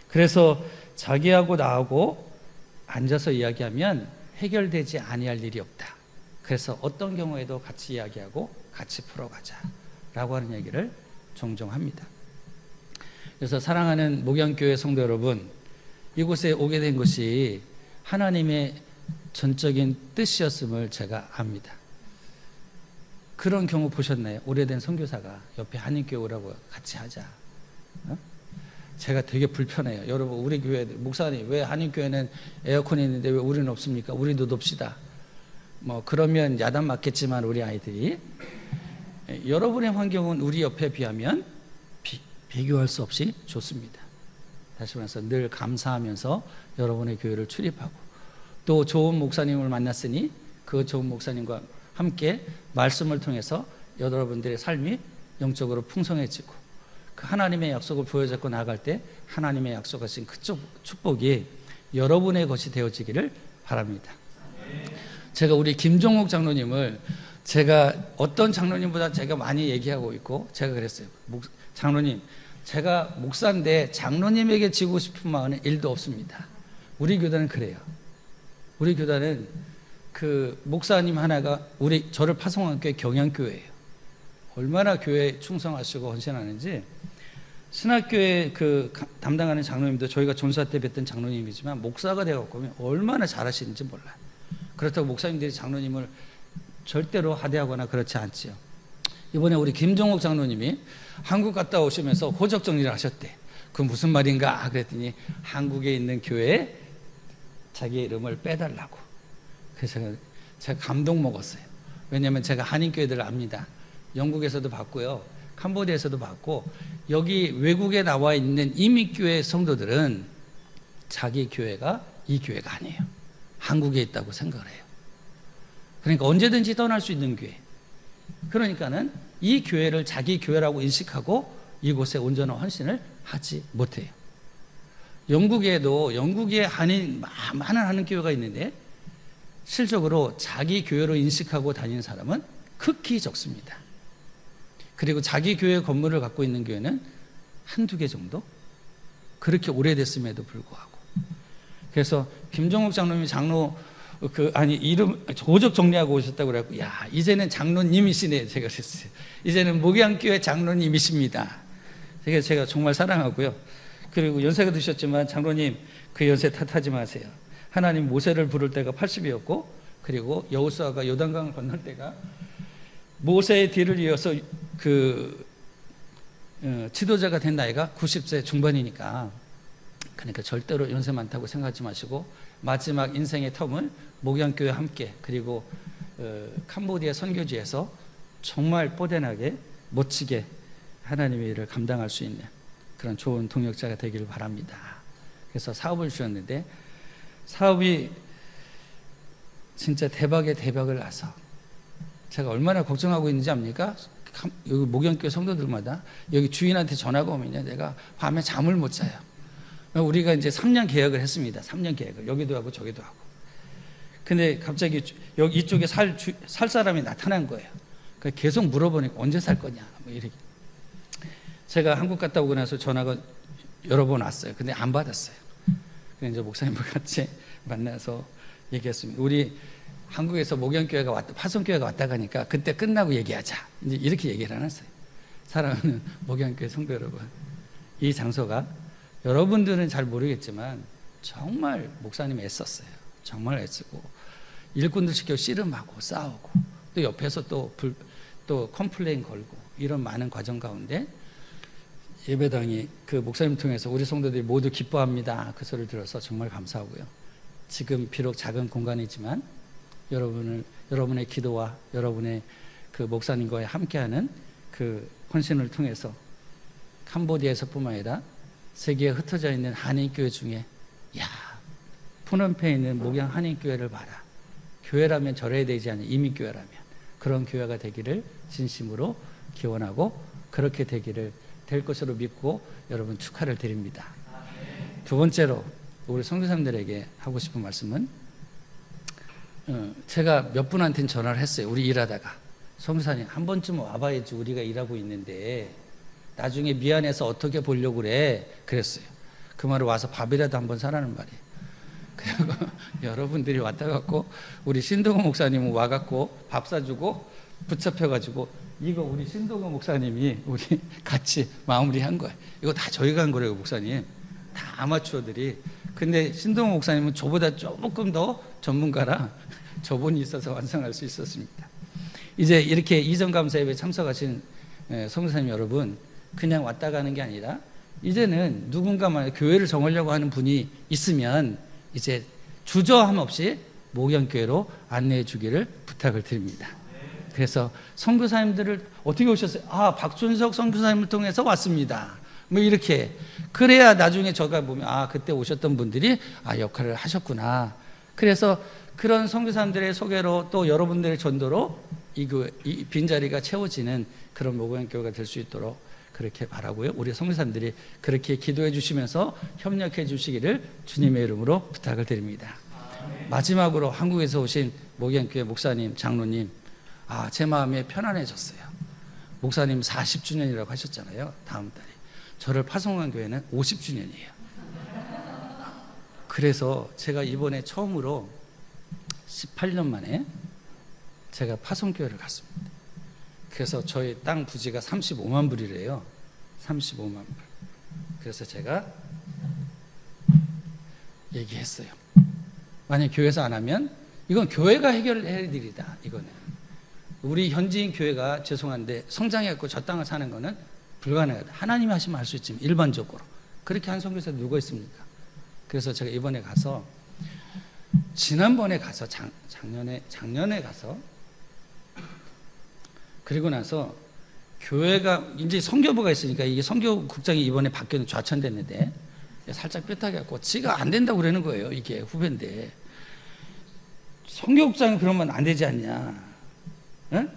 그래서 자기하고 나하고 앉아서 이야기하면 해결되지 아니할 일이 없다. 그래서 어떤 경우에도 같이 이야기하고 같이 풀어가자라고 하는 얘기를 종종 합니다. 그래서 사랑하는 목양교회 성도 여러분, 이곳에 오게 된 것이 하나님의 전적인 뜻이었음을 제가 압니다. 그런 경우 보셨나요? 오래된 선교사가 옆에 한인교회 오라고 같이 하자. 제가 되게 불편해요. 여러분 우리 교회 목사님 왜 한인교회는 에어컨이 있는데 왜 우리는 없습니까? 우리도 놉시다. 그러면 야단 맞겠지만 우리 아이들이 여러분의 환경은 우리 옆에 비하면 비교할 수 없이 좋습니다. 다시 말해서 늘 감사하면서 여러분의 교회를 출입하고 또 좋은 목사님을 만났으니 그 좋은 목사님과 함께 말씀을 통해서 여러분들의 삶이 영적으로 풍성해지고 그 하나님의 약속을 보여잡고 나아갈 때 하나님의 약속하신 그 축복이 여러분의 것이 되어지기를 바랍니다. 제가 우리 김종욱 장로님을 제가 어떤 장로님보다 제가 많이 얘기하고 있고 제가 그랬어요. 장로님, 제가 목사인데 장로님에게 지고 싶은 마음은 1도 없습니다. 우리 교단은 그래요. 우리 교단은 그 목사님 하나가 저를 파송한 교회 경양교회예요. 얼마나 교회에 충성하시고 헌신하는지. 신학교에 담당하는 장로님도 저희가 전사 때 뵀던 장로님이지만 목사가 되어갖고 얼마나 잘하시는지 몰라요. 그렇다고 목사님들이 장로님을 절대로 하대하거나 그렇지 않지요. 이번에 우리 김종욱 장로님이 한국 갔다 오시면서 호적 정리를 하셨대. 그 무슨 말인가 그랬더니 한국에 있는 교회에 자기 이름을 빼달라고. 그래서 제가 감동 먹었어요. 왜냐하면 제가 한인교회들을 압니다. 영국에서도 봤고요. 캄보디아에서도 봤고 여기 외국에 나와 있는 이민교회 성도들은 자기 교회가 이 교회가 아니에요. 한국에 있다고 생각을 해요. 그러니까 언제든지 떠날 수 있는 교회. 그러니까는 이 교회를 자기 교회라고 인식하고 이곳에 온전한 헌신을 하지 못해요. 영국에도 영국에 많은 한인 교회가 있는데 실적으로 자기 교회로 인식하고 다니는 사람은 극히 적습니다. 그리고 자기 교회 건물을 갖고 있는 교회는 한두 개 정도? 그렇게 오래됐음에도 불구하고. 그래서 김종욱 장로님이 이름 호적 정리하고 오셨다고 그래갖고 이제는 장로님이시네. 제가 그랬어요. 이제는 목양교회 장로님이십니다. 제가 정말 사랑하고요. 그리고 연세가 드셨지만 장로님 그 연세 탓하지 마세요. 하나님 모세를 부를 때가 80이었고 그리고 여호수아가 요단강을 건널 때가 모세의 뒤를 이어서 지도자가 된 나이가 90세 중반이니까 그러니까 절대로 연세 많다고 생각하지 마시고 마지막 인생의 텀을 목양교회와 함께 그리고 캄보디아 선교지에서 정말 뽀대나게 멋지게 하나님의 일을 감당할 수 있는 그런 좋은 동역자가 되기를 바랍니다. 그래서 사업을 주셨는데 사업이 진짜 대박의 대박을 낳아서 제가 얼마나 걱정하고 있는지 압니까? 여기 목양교회 성도들마다 여기 주인한테 전화가 오면 내가 밤에 잠을 못 자요. 우리가 이제 3년 계약을 했습니다. 3년 계약을 여기도 하고 저기도 하고. 근데 갑자기 여기 이쪽에 살 사람이 나타난 거예요. 계속 물어보니까 언제 살 거냐 뭐 이렇게. 제가 한국 갔다 오고 나서 전화가 여러 번 왔어요. 근데 안 받았어요. 그래서 이제 목사님과 같이 만나서 얘기했습니다. 우리 한국에서 목양교회가 왔다, 파송교회가 왔다 가니까 그때 끝나고 얘기하자. 이제 이렇게 얘기를 해놨어요. 사랑하는 목양교회 성도 여러분, 이 장소가 여러분들은 잘 모르겠지만 정말 목사님이 애썼어요. 정말 애쓰고 일꾼들 시켜 씨름하고 싸우고 또 옆에서 또 컴플레인 걸고 이런 많은 과정 가운데 예배당이 그 목사님 통해서 우리 성도들이 모두 기뻐합니다. 그 소리를 들어서 정말 감사하고요. 지금 비록 작은 공간이지만 여러분의 기도와 여러분의 그 목사님과의 함께하는 그 헌신을 통해서 캄보디아에서뿐만 아니라 세계에 흩어져 있는 한인교회 중에 푸놈펜에 있는 목양 한인교회를 봐라. 교회라면 절해야 되지 않는 이민교회라면 그런 교회가 되기를 진심으로 기원하고 그렇게 되기를 될 것으로 믿고 여러분 축하를 드립니다. 두 번째로 우리 선교사님들에게 하고 싶은 말씀은 제가 몇 분한테는 전화를 했어요. 우리 일하다가 선교사님 한 번쯤 와봐야지 우리가 일하고 있는데 나중에 미안해서 어떻게 보려고 그랬어요. 그 말을 와서 밥이라도 한번 사라는 말이에요. 그리고 여러분들이 왔다 갔고 우리 신동호 목사님은 와갖고 밥 사주고 붙잡혀가지고 이거 우리 신동호 목사님이 우리 같이 마무리한 거예요. 이거 다 저희가 한 거래요, 목사님. 다 아마추어들이. 근데 신동호 목사님은 저보다 조금 더 전문가라 저분이 있어서 완성할 수 있었습니다. 이제 이렇게 이전감사 예배에 참석하신 선교사님 여러분, 그냥 왔다 가는 게 아니라 이제는 누군가 만약 교회를 정하려고 하는 분이 있으면 이제 주저함 없이 목양교회로 안내해 주기를 부탁을 드립니다. 그래서 선교사님들을 어떻게 오셨어요? 박준석 선교사님을 통해서 왔습니다. 뭐 이렇게 그래야 나중에 제가 보면 그때 오셨던 분들이 역할을 하셨구나. 그래서 그런 선교사님들의 소개로 또 여러분들의 전도로 이 빈자리가 채워지는 그런 목양교회가 될 수 있도록 그렇게 바라고요. 우리 선교사님들이 그렇게 기도해 주시면서 협력해 주시기를 주님의 이름으로 부탁을 드립니다. 마지막으로 한국에서 오신 목양교회 목사님, 장로님, 제 마음이 편안해졌어요. 목사님 40주년이라고 하셨잖아요. 다음 달에. 저를 파송한 교회는 50주년이에요. 그래서 제가 이번에 처음으로 18년 만에 제가 파송교회를 갔습니다. 그래서 저희 땅 부지가 35만 불이래요. 35만 불. 그래서 제가 얘기했어요. 만약 교회에서 안 하면 이건 교회가 해결해야 될 일이다. 이거는 우리 현지인 교회가 죄송한데 성장해갖고 저 땅을 사는 거는 불가능하다. 하나님이 하시면 할 수 있지만 일반적으로 그렇게 한 선교사 누가 있습니까? 그래서 제가 이번에 가서 지난번에 가서 작년에 가서 그리고 나서 교회가 이제 선교부가 있으니까 이게 선교국장이 이번에 바뀌었는데 좌천됐는데 살짝 뼈타게 갖고 지가 안 된다고 그러는 거예요. 이게 후배인데 선교국장이 그러면 안 되지 않냐. 응?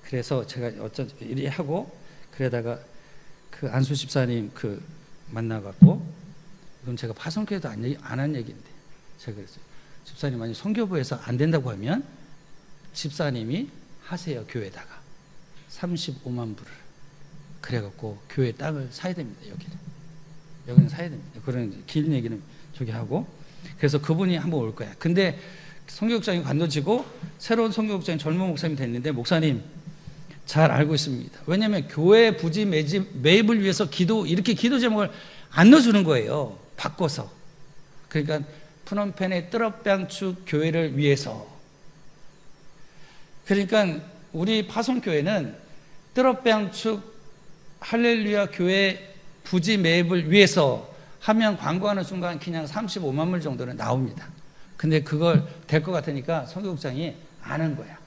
그래서 제가 어쩐 이리 하고 그러다가 그 안수 집사님 만나갖고 이건 제가 파송교회도 안 한 얘기인데 제가 그랬어요. 집사님 만약 선교부에서 안 된다고 하면 집사님이 하세요. 교회에다가 35만 불을 그래갖고 교회 땅을 사야 됩니다. 여기는 사야 됩니다. 그런 긴 얘기는 저기 하고 그래서 그분이 한번 올 거야. 근데 선교국장이 관둬지고 새로운 선교국장이 젊은 목사님이 됐는데 목사님 잘 알고 있습니다. 왜냐하면 교회 부지 매입을 위해서 이렇게 기도 제목을 안 넣어주는 거예요. 바꿔서. 그러니까 푸놈펜의 뜨럽방축 교회를 위해서. 그러니까 우리 파송교회는 뜨럽방축 할렐루야 교회 부지 매입을 위해서 하면 광고하는 순간 그냥 35만 불 정도는 나옵니다. 근데 그걸 될 것 같으니까 선교국장이 안 한 거야.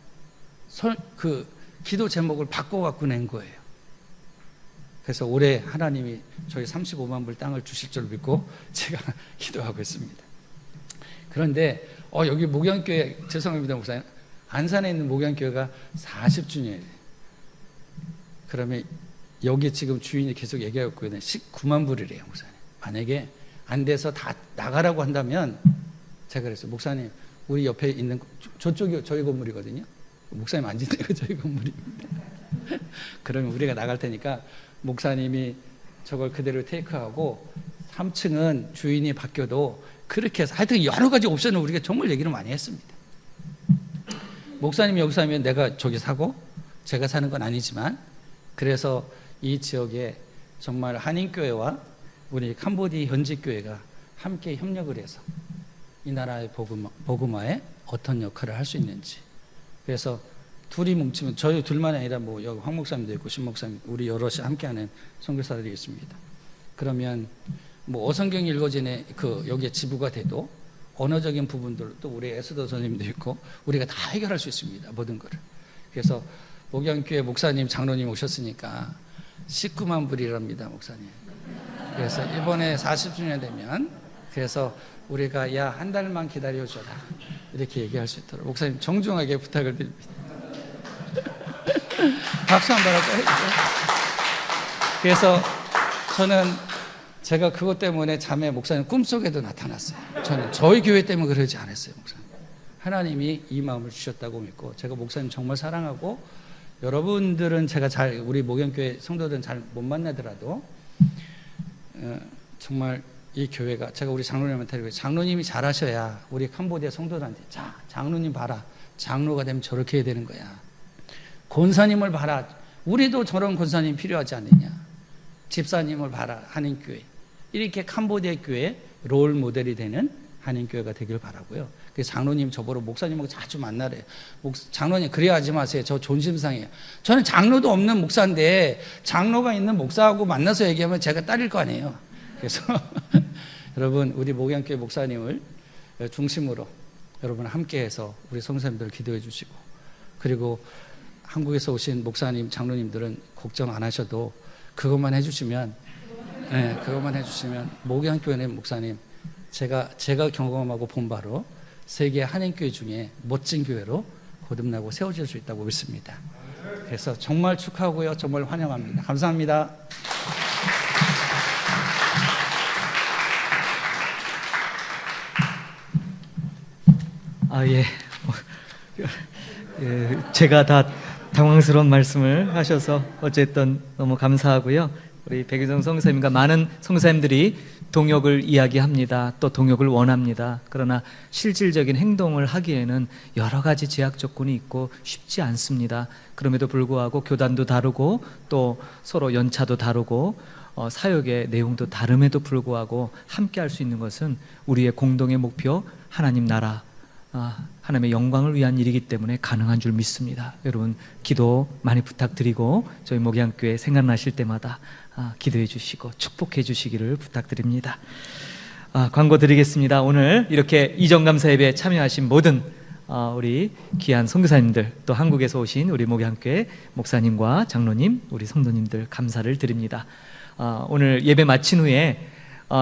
기도 제목을 바꿔갖고 낸 거예요. 그래서 올해 하나님이 저희 35만 불 땅을 주실 줄 믿고 제가 기도하고 있습니다. 그런데 여기 목양교회 죄송합니다 목사님 안산에 있는 목양교회가 40주년이에요. 그러면 여기 지금 주인이 계속 얘기하고 있는 19만 불이래요 목사님. 만약에 안 돼서 다 나가라고 한다면 제가 그랬어요. 목사님 우리 옆에 있는 저쪽이 저희 건물이거든요. 목사님 앉은 데가 저희 건물입니다. 그러면 우리가 나갈 테니까 목사님이 저걸 그대로 테이크하고 3층은 주인이 바뀌어도 그렇게 해서 하여튼 여러 가지 옵션을 우리가 정말 얘기를 많이 했습니다. 목사님이 여기 사면 내가 저기 사고 제가 사는 건 아니지만 그래서 이 지역에 정말 한인교회와 우리 캄보디 현지교회가 함께 협력을 해서 이 나라의 복음화에 어떤 역할을 할 수 있는지 그래서 둘이 뭉치면 저희 둘만이 아니라 뭐 여기 황 목사님도 있고 신 목사님 우리 여럿이 함께하는 선교사들이 있습니다. 그러면 뭐 어성경이 읽어지네 그 여기에 지부가 돼도 언어적인 부분들도 우리 에스더 선생님도 있고 우리가 다 해결할 수 있습니다. 모든 거를. 그래서 목양교회 목사님 장로님 오셨으니까 19만 불이랍니다. 목사님. 그래서 이번에 40주년 되면 그래서 우리가 야 한 달만 기다려줘라 이렇게 얘기할 수 있도록 목사님 정중하게 부탁을 드립니다. 박수 한 번 할까요? 그래서 저는 제가 그것 때문에 잠에 목사님 꿈속에도 나타났어요. 저는 저희 교회 때문에 그러지 않았어요. 목사님 하나님이 이 마음을 주셨다고 믿고 제가 목사님 정말 사랑하고 여러분들은 제가 잘 우리 목양교회 성도들은 잘 못 만나더라도 정말 이 교회가 제가 우리 장로님한테 장로님이 잘하셔야 우리 캄보디아 성도들한테 자 장로님 봐라 장로가 되면 저렇게 해야 되는 거야. 권사님을 봐라. 우리도 저런 권사님 필요하지 않느냐. 집사님을 봐라. 한인교회. 이렇게 캄보디아 교회 롤 모델이 되는 한인교회가 되길 바라고요. 그래서 장로님 저보러 목사님하고 자주 만나래요. 장로님 그래야 하지 마세요. 저 존심상이에요. 저는 장로도 없는 목사인데 장로가 있는 목사하고 만나서 얘기하면 제가 딸릴 거 아니에요. 그래서 여러분 우리 목양교회 목사님을 중심으로 여러분 함께해서 우리 성도님들 기도해 주시고 그리고 한국에서 오신 목사님, 장로님들은 걱정 안 하셔도 그것만 해주시면, 그것만 해주시면 목양교회 목사님, 제가 경험하고 본 바로 세계 한인교회 중에 멋진 교회로 거듭나고 세워질 수 있다고 믿습니다. 그래서 정말 축하하고요, 정말 환영합니다. 감사합니다. 예. 제가 다 당황스러운 말씀을 하셔서 어쨌든 너무 감사하고요. 우리 백유정 성사님과 많은 성사님들이 동역을 이야기합니다. 또 동역을 원합니다. 그러나 실질적인 행동을 하기에는 여러 가지 제약 조건이 있고 쉽지 않습니다. 그럼에도 불구하고 교단도 다르고 또 서로 연차도 다르고 사역의 내용도 다름에도 불구하고 함께 할 수 있는 것은 우리의 공동의 목표 하나님 나라 하나님의 영광을 위한 일이기 때문에 가능한 줄 믿습니다. 여러분 기도 많이 부탁드리고 저희 목양교회 생각나실 때마다 기도해 주시고 축복해 주시기를 부탁드립니다. 광고 드리겠습니다. 오늘 이렇게 이정감사 예배에 참여하신 모든 우리 귀한 선교사님들 또 한국에서 오신 우리 목양교회 목사님과 장로님 우리 성도님들 감사를 드립니다. 오늘 예배 마친 후에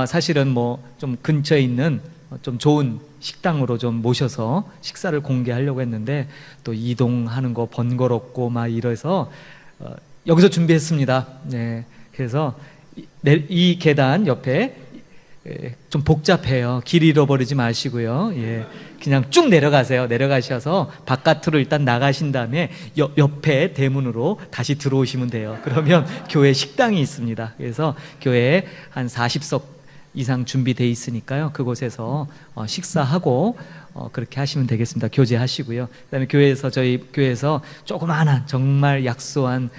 사실은 뭐 좀 근처에 있는 좀 좋은 식당으로 좀 모셔서 식사를 공개하려고 했는데 또 이동하는 거 번거롭고 막 이래서 여기서 준비했습니다. 네, 그래서 이 계단 옆에 좀 복잡해요. 길 잃어버리지 마시고요. 예, 그냥 쭉 내려가세요. 내려가셔서 바깥으로 일단 나가신 다음에 옆에 대문으로 다시 들어오시면 돼요. 그러면 교회 식당이 있습니다. 그래서 교회에 한 40석 이상 준비되어 있으니까요. 그곳에서 식사하고 그렇게 하시면 되겠습니다. 교제하시고요. 그다음에 저희 교회에서 조그마한 정말 약소한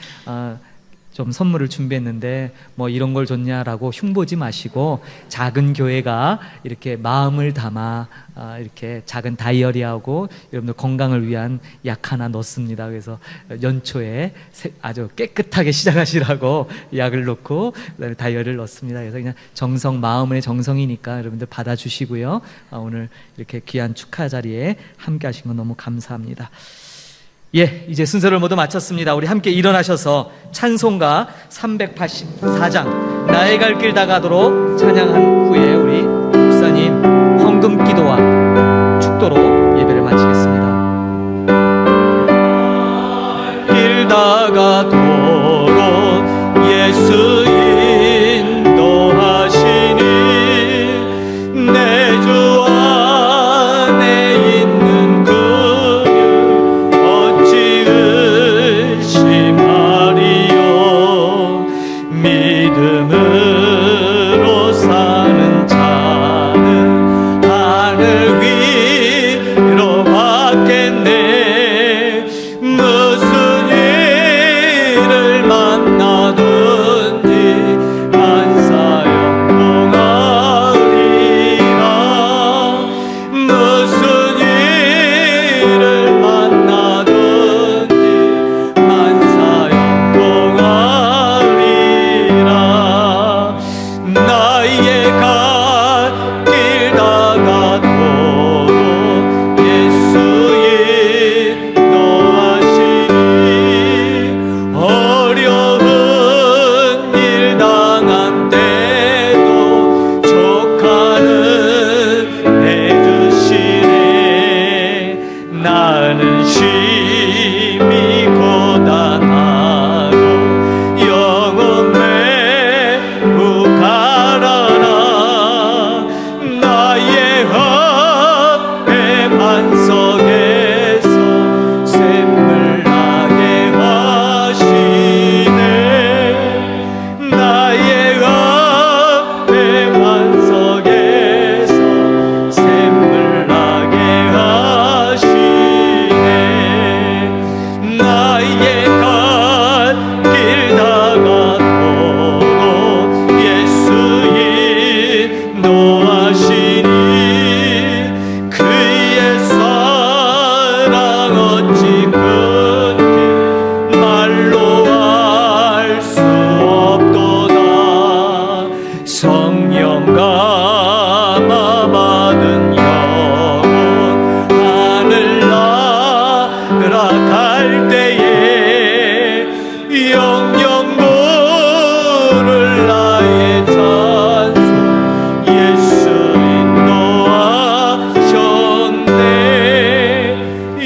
좀 선물을 준비했는데 뭐 이런 걸 줬냐라고 흉보지 마시고 작은 교회가 이렇게 마음을 담아 이렇게 작은 다이어리하고 여러분들 건강을 위한 약 하나 넣습니다. 그래서 연초에 아주 깨끗하게 시작하시라고 약을 넣고 그다음에 다이어리를 넣습니다. 그래서 그냥 마음의 정성이니까 여러분들 받아주시고요. 오늘 이렇게 귀한 축하 자리에 함께 하신 건 너무 감사합니다. 예, 이제 순서를 모두 마쳤습니다. 우리 함께 일어나셔서 찬송가 384장 나의 갈 길 다가도록 찬양한 후에 우리 목사님 헌금 기도와 축도로 예배를 마치겠습니다. 길 다가도록 예수 인도하시니 내 주 안에 있는 의심하리요 믿음을 만나든지 만사 영광하리라. 무슨 일을 만나든지 만사 영광하리라. 나의 갈 길 다가도록 예수 인도하시니 어려운 일 당한 때도 족하는 해주시네. 나는 쉼이 고단하고 영혼 매우 가라라. 나의 앞에 반석에서 샘물 나게 하시네. 나의 앞에 반석에서 샘물 나게 하시네. 나의 갈 길 다가도록 예수 인도하시니 그의 사랑 어찌 큰지 말로 알 수 없도다. 성령 감화 받은 영혼 하늘 날아갈 때에 영영 부를 나의 찬송 예수 인도하셨네.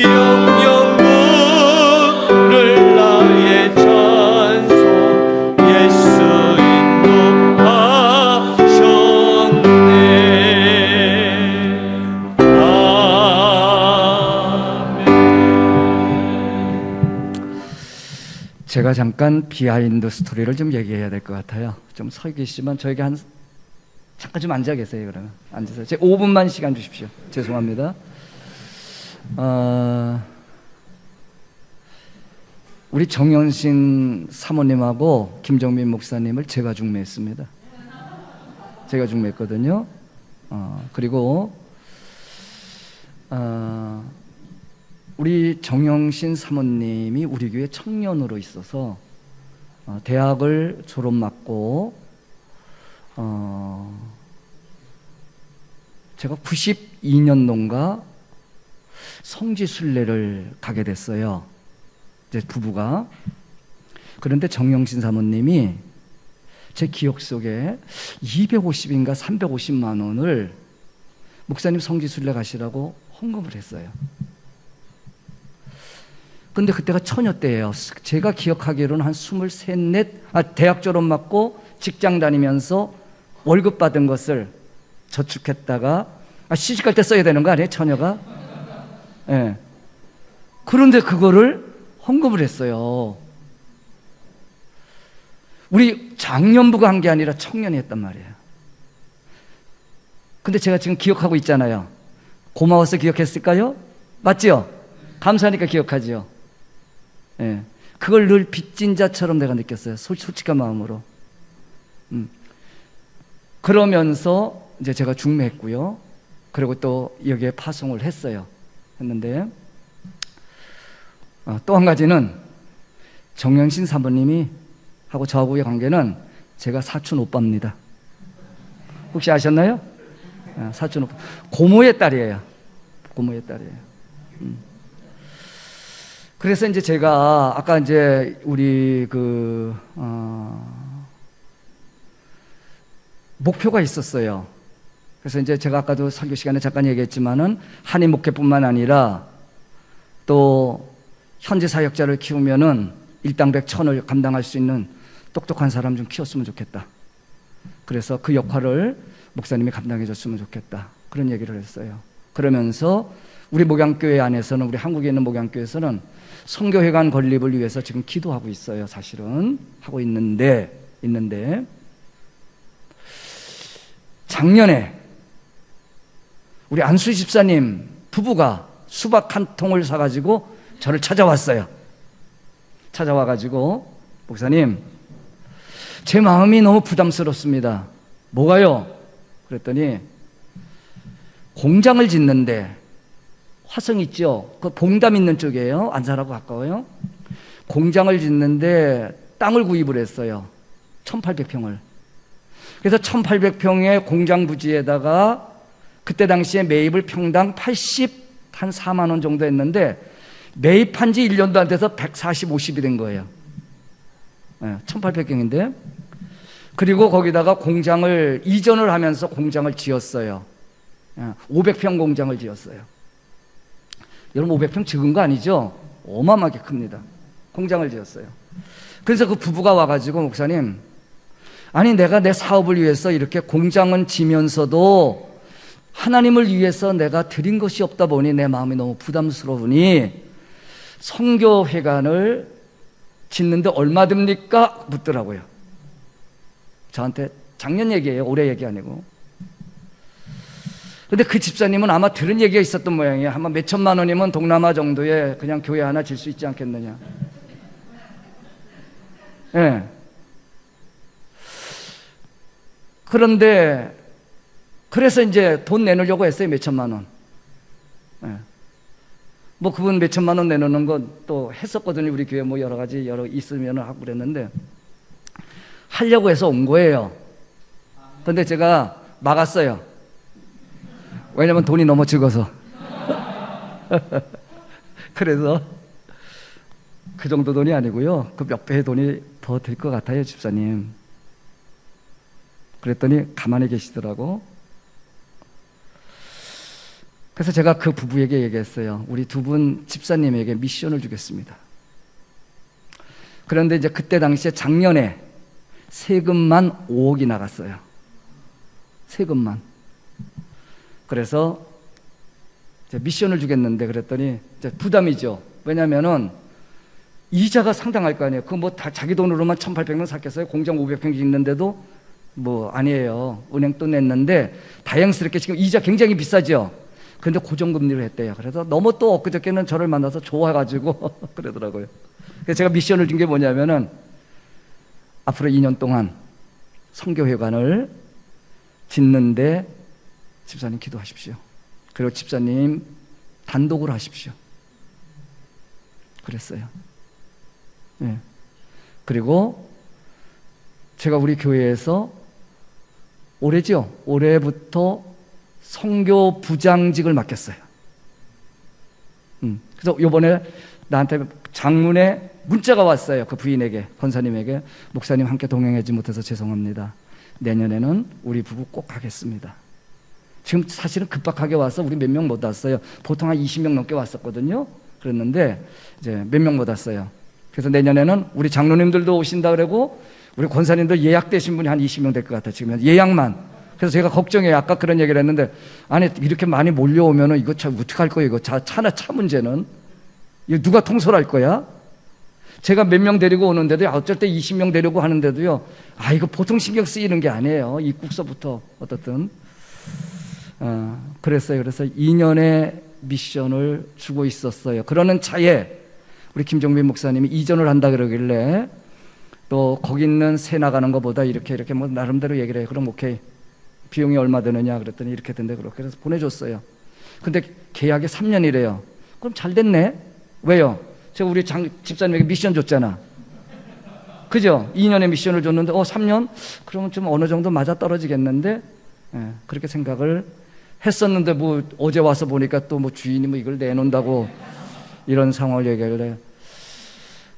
영영 부를 나의 찬송 예수 인도하셨네. 제가 잠깐 비하인드 스토리를 좀 얘기해야 될 것 같아요. 좀 서 계시지만 저에게 잠깐 좀 앉아 계세요. 그러면 앉으세요. 제 5분만 시간 주십시오. 죄송합니다. 우리 정영신 사모님하고 김정민 목사님을 제가 중매했습니다. 제가 중매했거든요. 그리고 우리 정영신 사모님이 우리 교회 청년으로 있어서 대학을 졸업 맞고 제가 92년도인가 성지순례를 가게 됐어요. 이제 부부가. 그런데 정영신 사모님이 제 기억 속에 250인가 350만 원을 목사님 성지순례 가시라고 헌금을 했어요. 근데 그때가 처녀 때예요. 제가 기억하기로는 한 23, 4, 대학 졸업 맞고 직장 다니면서 월급 받은 것을 저축했다가 시집갈 때 써야 되는 거 아니에요? 처녀가? 예. 네. 그런데 그거를 헌금을 했어요. 우리 장년부가 한 게 아니라 청년이 했단 말이에요. 근데 제가 지금 기억하고 있잖아요. 고마워서 기억했을까요? 맞죠? 감사하니까 기억하죠. 예. 그걸 늘 빚진 자처럼 내가 느꼈어요. 솔직한 마음으로. 그러면서 이제 제가 중매했고요. 그리고 또 여기에 파송을 했어요. 했는데 또 한 가지는 정영신 사모님이 하고 저하고의 관계는 제가 사촌 오빠입니다. 혹시 아셨나요? 사촌 오빠. 고모의 딸이에요. 고모의 딸이에요. 그래서 이제 제가 아까 이제 우리 목표가 있었어요. 그래서 이제 제가 아까도 설교 시간에 잠깐 얘기했지만은 한인 목회뿐만 아니라 또 현지 사역자를 키우면은 일당백 천을 감당할 수 있는 똑똑한 사람 좀 키웠으면 좋겠다. 그래서 그 역할을 목사님이 감당해 줬으면 좋겠다. 그런 얘기를 했어요. 그러면서 우리 목양교회 안에서는, 우리 한국에 있는 목양교회에서는 선교회관 건립을 위해서 지금 기도하고 있어요. 사실은 하고 있는데 작년에 우리 안수 집사님 부부가 수박 한 통을 사가지고 저를 찾아왔어요. 찾아와가지고 목사님 제 마음이 너무 부담스럽습니다. 뭐가요? 그랬더니 공장을 짓는데 화성 있죠? 그 봉담 있는 쪽이에요. 안산하고 가까워요. 공장을 짓는데 땅을 구입을 했어요. 1800평을. 그래서 1800평의 공장 부지에다가 그때 당시에 매입을 평당 한 4만 원 정도 했는데 매입한 지 1년도 안 돼서 140, 50이 된 거예요. 1800평인데. 그리고 거기다가 공장을 이전을 하면서 공장을 지었어요. 500평 공장을 지었어요. 여러분 500평 적은 거 아니죠? 어마어마하게 큽니다. 공장을 지었어요. 그래서 그 부부가 와가지고 목사님, 아니 내가 내 사업을 위해서 이렇게 공장은 지면서도 하나님을 위해서 내가 드린 것이 없다 보니 내 마음이 너무 부담스러우니 선교회관을 짓는데 얼마 듭니까? 묻더라고요. 저한테 작년 얘기예요. 올해 얘기 아니고. 근데 그 집사님은 아마 들은 얘기가 있었던 모양이에요. 아마 몇 천만 원이면 동남아 정도에 그냥 교회 하나 질 수 있지 않겠느냐. 예. 그런데 그래서 이제 돈 내놓으려고 했어요. 몇 천만 원. 예. 뭐 그분 몇 천만 원 내놓는 건 또 했었거든요. 우리 교회 뭐 여러 가지 있으면 하고 그랬는데 하려고 해서 온 거예요. 근데 제가 막았어요. 왜냐면 돈이 너무 적어서. 그래서 그 정도 돈이 아니고요. 그 몇 배의 돈이 더 될 것 같아요, 집사님. 그랬더니 가만히 계시더라고. 그래서 제가 그 부부에게 얘기했어요. 우리 두 분 집사님에게 미션을 주겠습니다. 그런데 이제 그때 당시에 작년에 세금만 5억이 나갔어요. 세금만. 그래서 이제 미션을 주겠는데 그랬더니 이제 부담이죠. 왜냐면은 이자가 상당할 거 아니에요. 그거 뭐 다 자기 돈으로만 1800명 샀겠어요? 공장 500평 짓는데도 뭐 아니에요. 은행 또 냈는데 다행스럽게 지금 이자 굉장히 비싸죠. 근데 고정금리를 했대요. 그래서 너무 또 엊그저께는 저를 만나서 좋아가지고 그러더라고요. 그래서 제가 미션을 준 게 뭐냐면은 앞으로 2년 동안 선교회관을 짓는데 집사님 기도하십시오. 그리고 집사님 단독으로 하십시오. 그랬어요. 네. 그리고 제가 우리 교회에서 올해부터 선교 부장직을 맡겼어요. 그래서 이번에 나한테 장문에 문자가 왔어요. 그 부인에게, 권사님에게. 목사님 함께 동행하지 못해서 죄송합니다. 내년에는 우리 부부 꼭 하겠습니다. 지금 사실은 급박하게 와서 우리 몇 명 못 왔어요. 보통 한 20명 넘게 왔었거든요. 그랬는데 이제 몇 명 못 왔어요. 그래서 내년에는 우리 장로님들도 오신다 그러고 우리 권사님들 예약되신 분이 한 20명 될 것 같아요. 지금 예약만. 그래서 제가 걱정해요. 아까 그런 얘기를 했는데 아니 이렇게 많이 몰려오면은 이거 참 어떡할 거예요? 이거 차 문제는 이거 누가 통솔할 거야? 제가 몇 명 데리고 오는데도 어쩔 때 20명 데리고 하는데도요. 아 이거 보통 신경 쓰이는 게 아니에요. 입국서부터 어떻든 그랬어요. 그래서 2년의 미션을 주고 있었어요. 그러는 차에 우리 김종빈 목사님이 이전을 한다 그러길래 또 거기 있는 새 나가는 것보다 이렇게 뭐 나름대로 얘기를 해요. 그럼 오케이. 비용이 얼마 드느냐 그랬더니 이렇게 된대. 그렇게 해서 보내줬어요. 근데 계약이 3년이래요. 그럼 잘 됐네. 왜요? 제가 우리 집사님에게 미션 줬잖아. 그죠? 2년의 미션을 줬는데 3년? 그러면 좀 어느 정도 맞아 떨어지겠는데 그렇게 생각을 했었는데 뭐 어제 와서 보니까 또 뭐 주인이 뭐 이걸 내놓는다고 이런 상황을 얘기하길래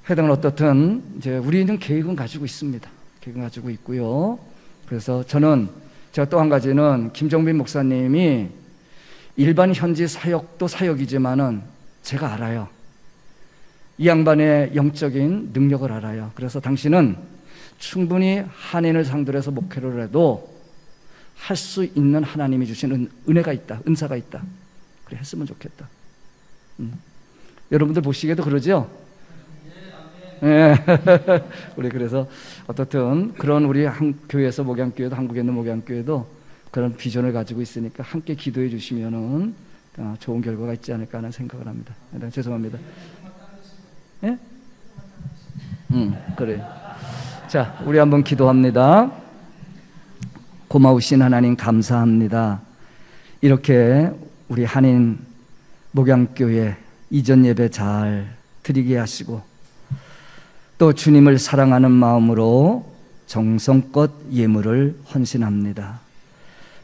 해당은 어떻든 이제 우리는 계획은 가지고 있습니다. 계획은 가지고 있고요. 그래서 제가 또 한 가지는 김정빈 목사님이 일반 현지 사역도 사역이지만은 제가 알아요. 이 양반의 영적인 능력을 알아요. 그래서 당신은 충분히 한인을 상대로 해서 목회를 해도 할 수 있는 하나님이 주신 은혜가 있다. 은사가 있다. 그래 했으면 좋겠다. 여러분들 보시기에도 그러죠? 네. 우리 그래서 어떻든 그런 우리 교회에서 목양교회도 한국에 있는 목양교회도 그런 비전을 가지고 있으니까 함께 기도해 주시면은 좋은 결과가 있지 않을까 하는 생각을 합니다. 네, 죄송합니다. 예? 그래. 자, 우리 한번 기도합니다. 고마우신 하나님 감사합니다. 이렇게 우리 한인 목양교회 이전 예배 잘 드리게 하시고 또 주님을 사랑하는 마음으로 정성껏 예물을 헌신합니다.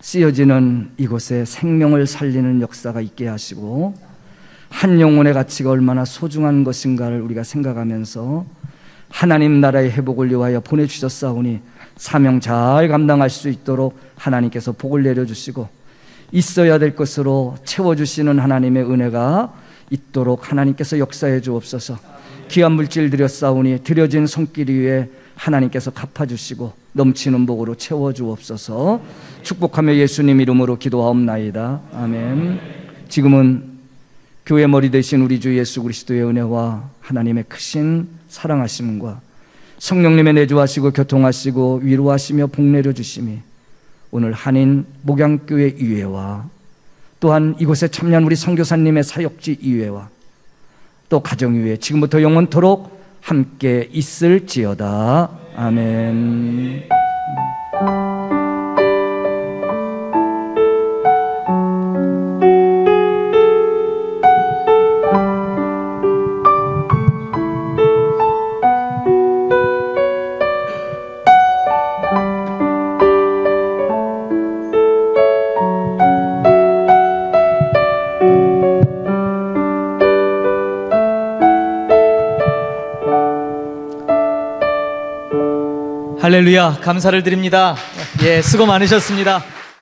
쓰여지는 이곳에 생명을 살리는 역사가 있게 하시고 한 영혼의 가치가 얼마나 소중한 것인가를 우리가 생각하면서 하나님 나라의 회복을 위하여 보내주셨사오니 사명 잘 감당할 수 있도록 하나님께서 복을 내려주시고 있어야 될 것으로 채워주시는 하나님의 은혜가 있도록 하나님께서 역사해 주옵소서. 귀한 물질 드렸사오니 드려진 손길 위에 하나님께서 갚아주시고 넘치는 복으로 채워주옵소서. 축복하며 예수님 이름으로 기도하옵나이다. 아멘. 지금은 교회 머리 되신 우리 주 예수 그리스도의 은혜와 하나님의 크신 사랑하심과 성령님의 내주하시고 교통하시고 위로하시며 복 내려주심이 오늘 한인 목양교회 이회와 또한 이곳에 참여한 우리 선교사님의 사역지 이회와 또 가정 이회 지금부터 영원토록 함께 있을지어다. 아멘. 할렐루야, 감사를 드립니다. 예, 수고 많으셨습니다.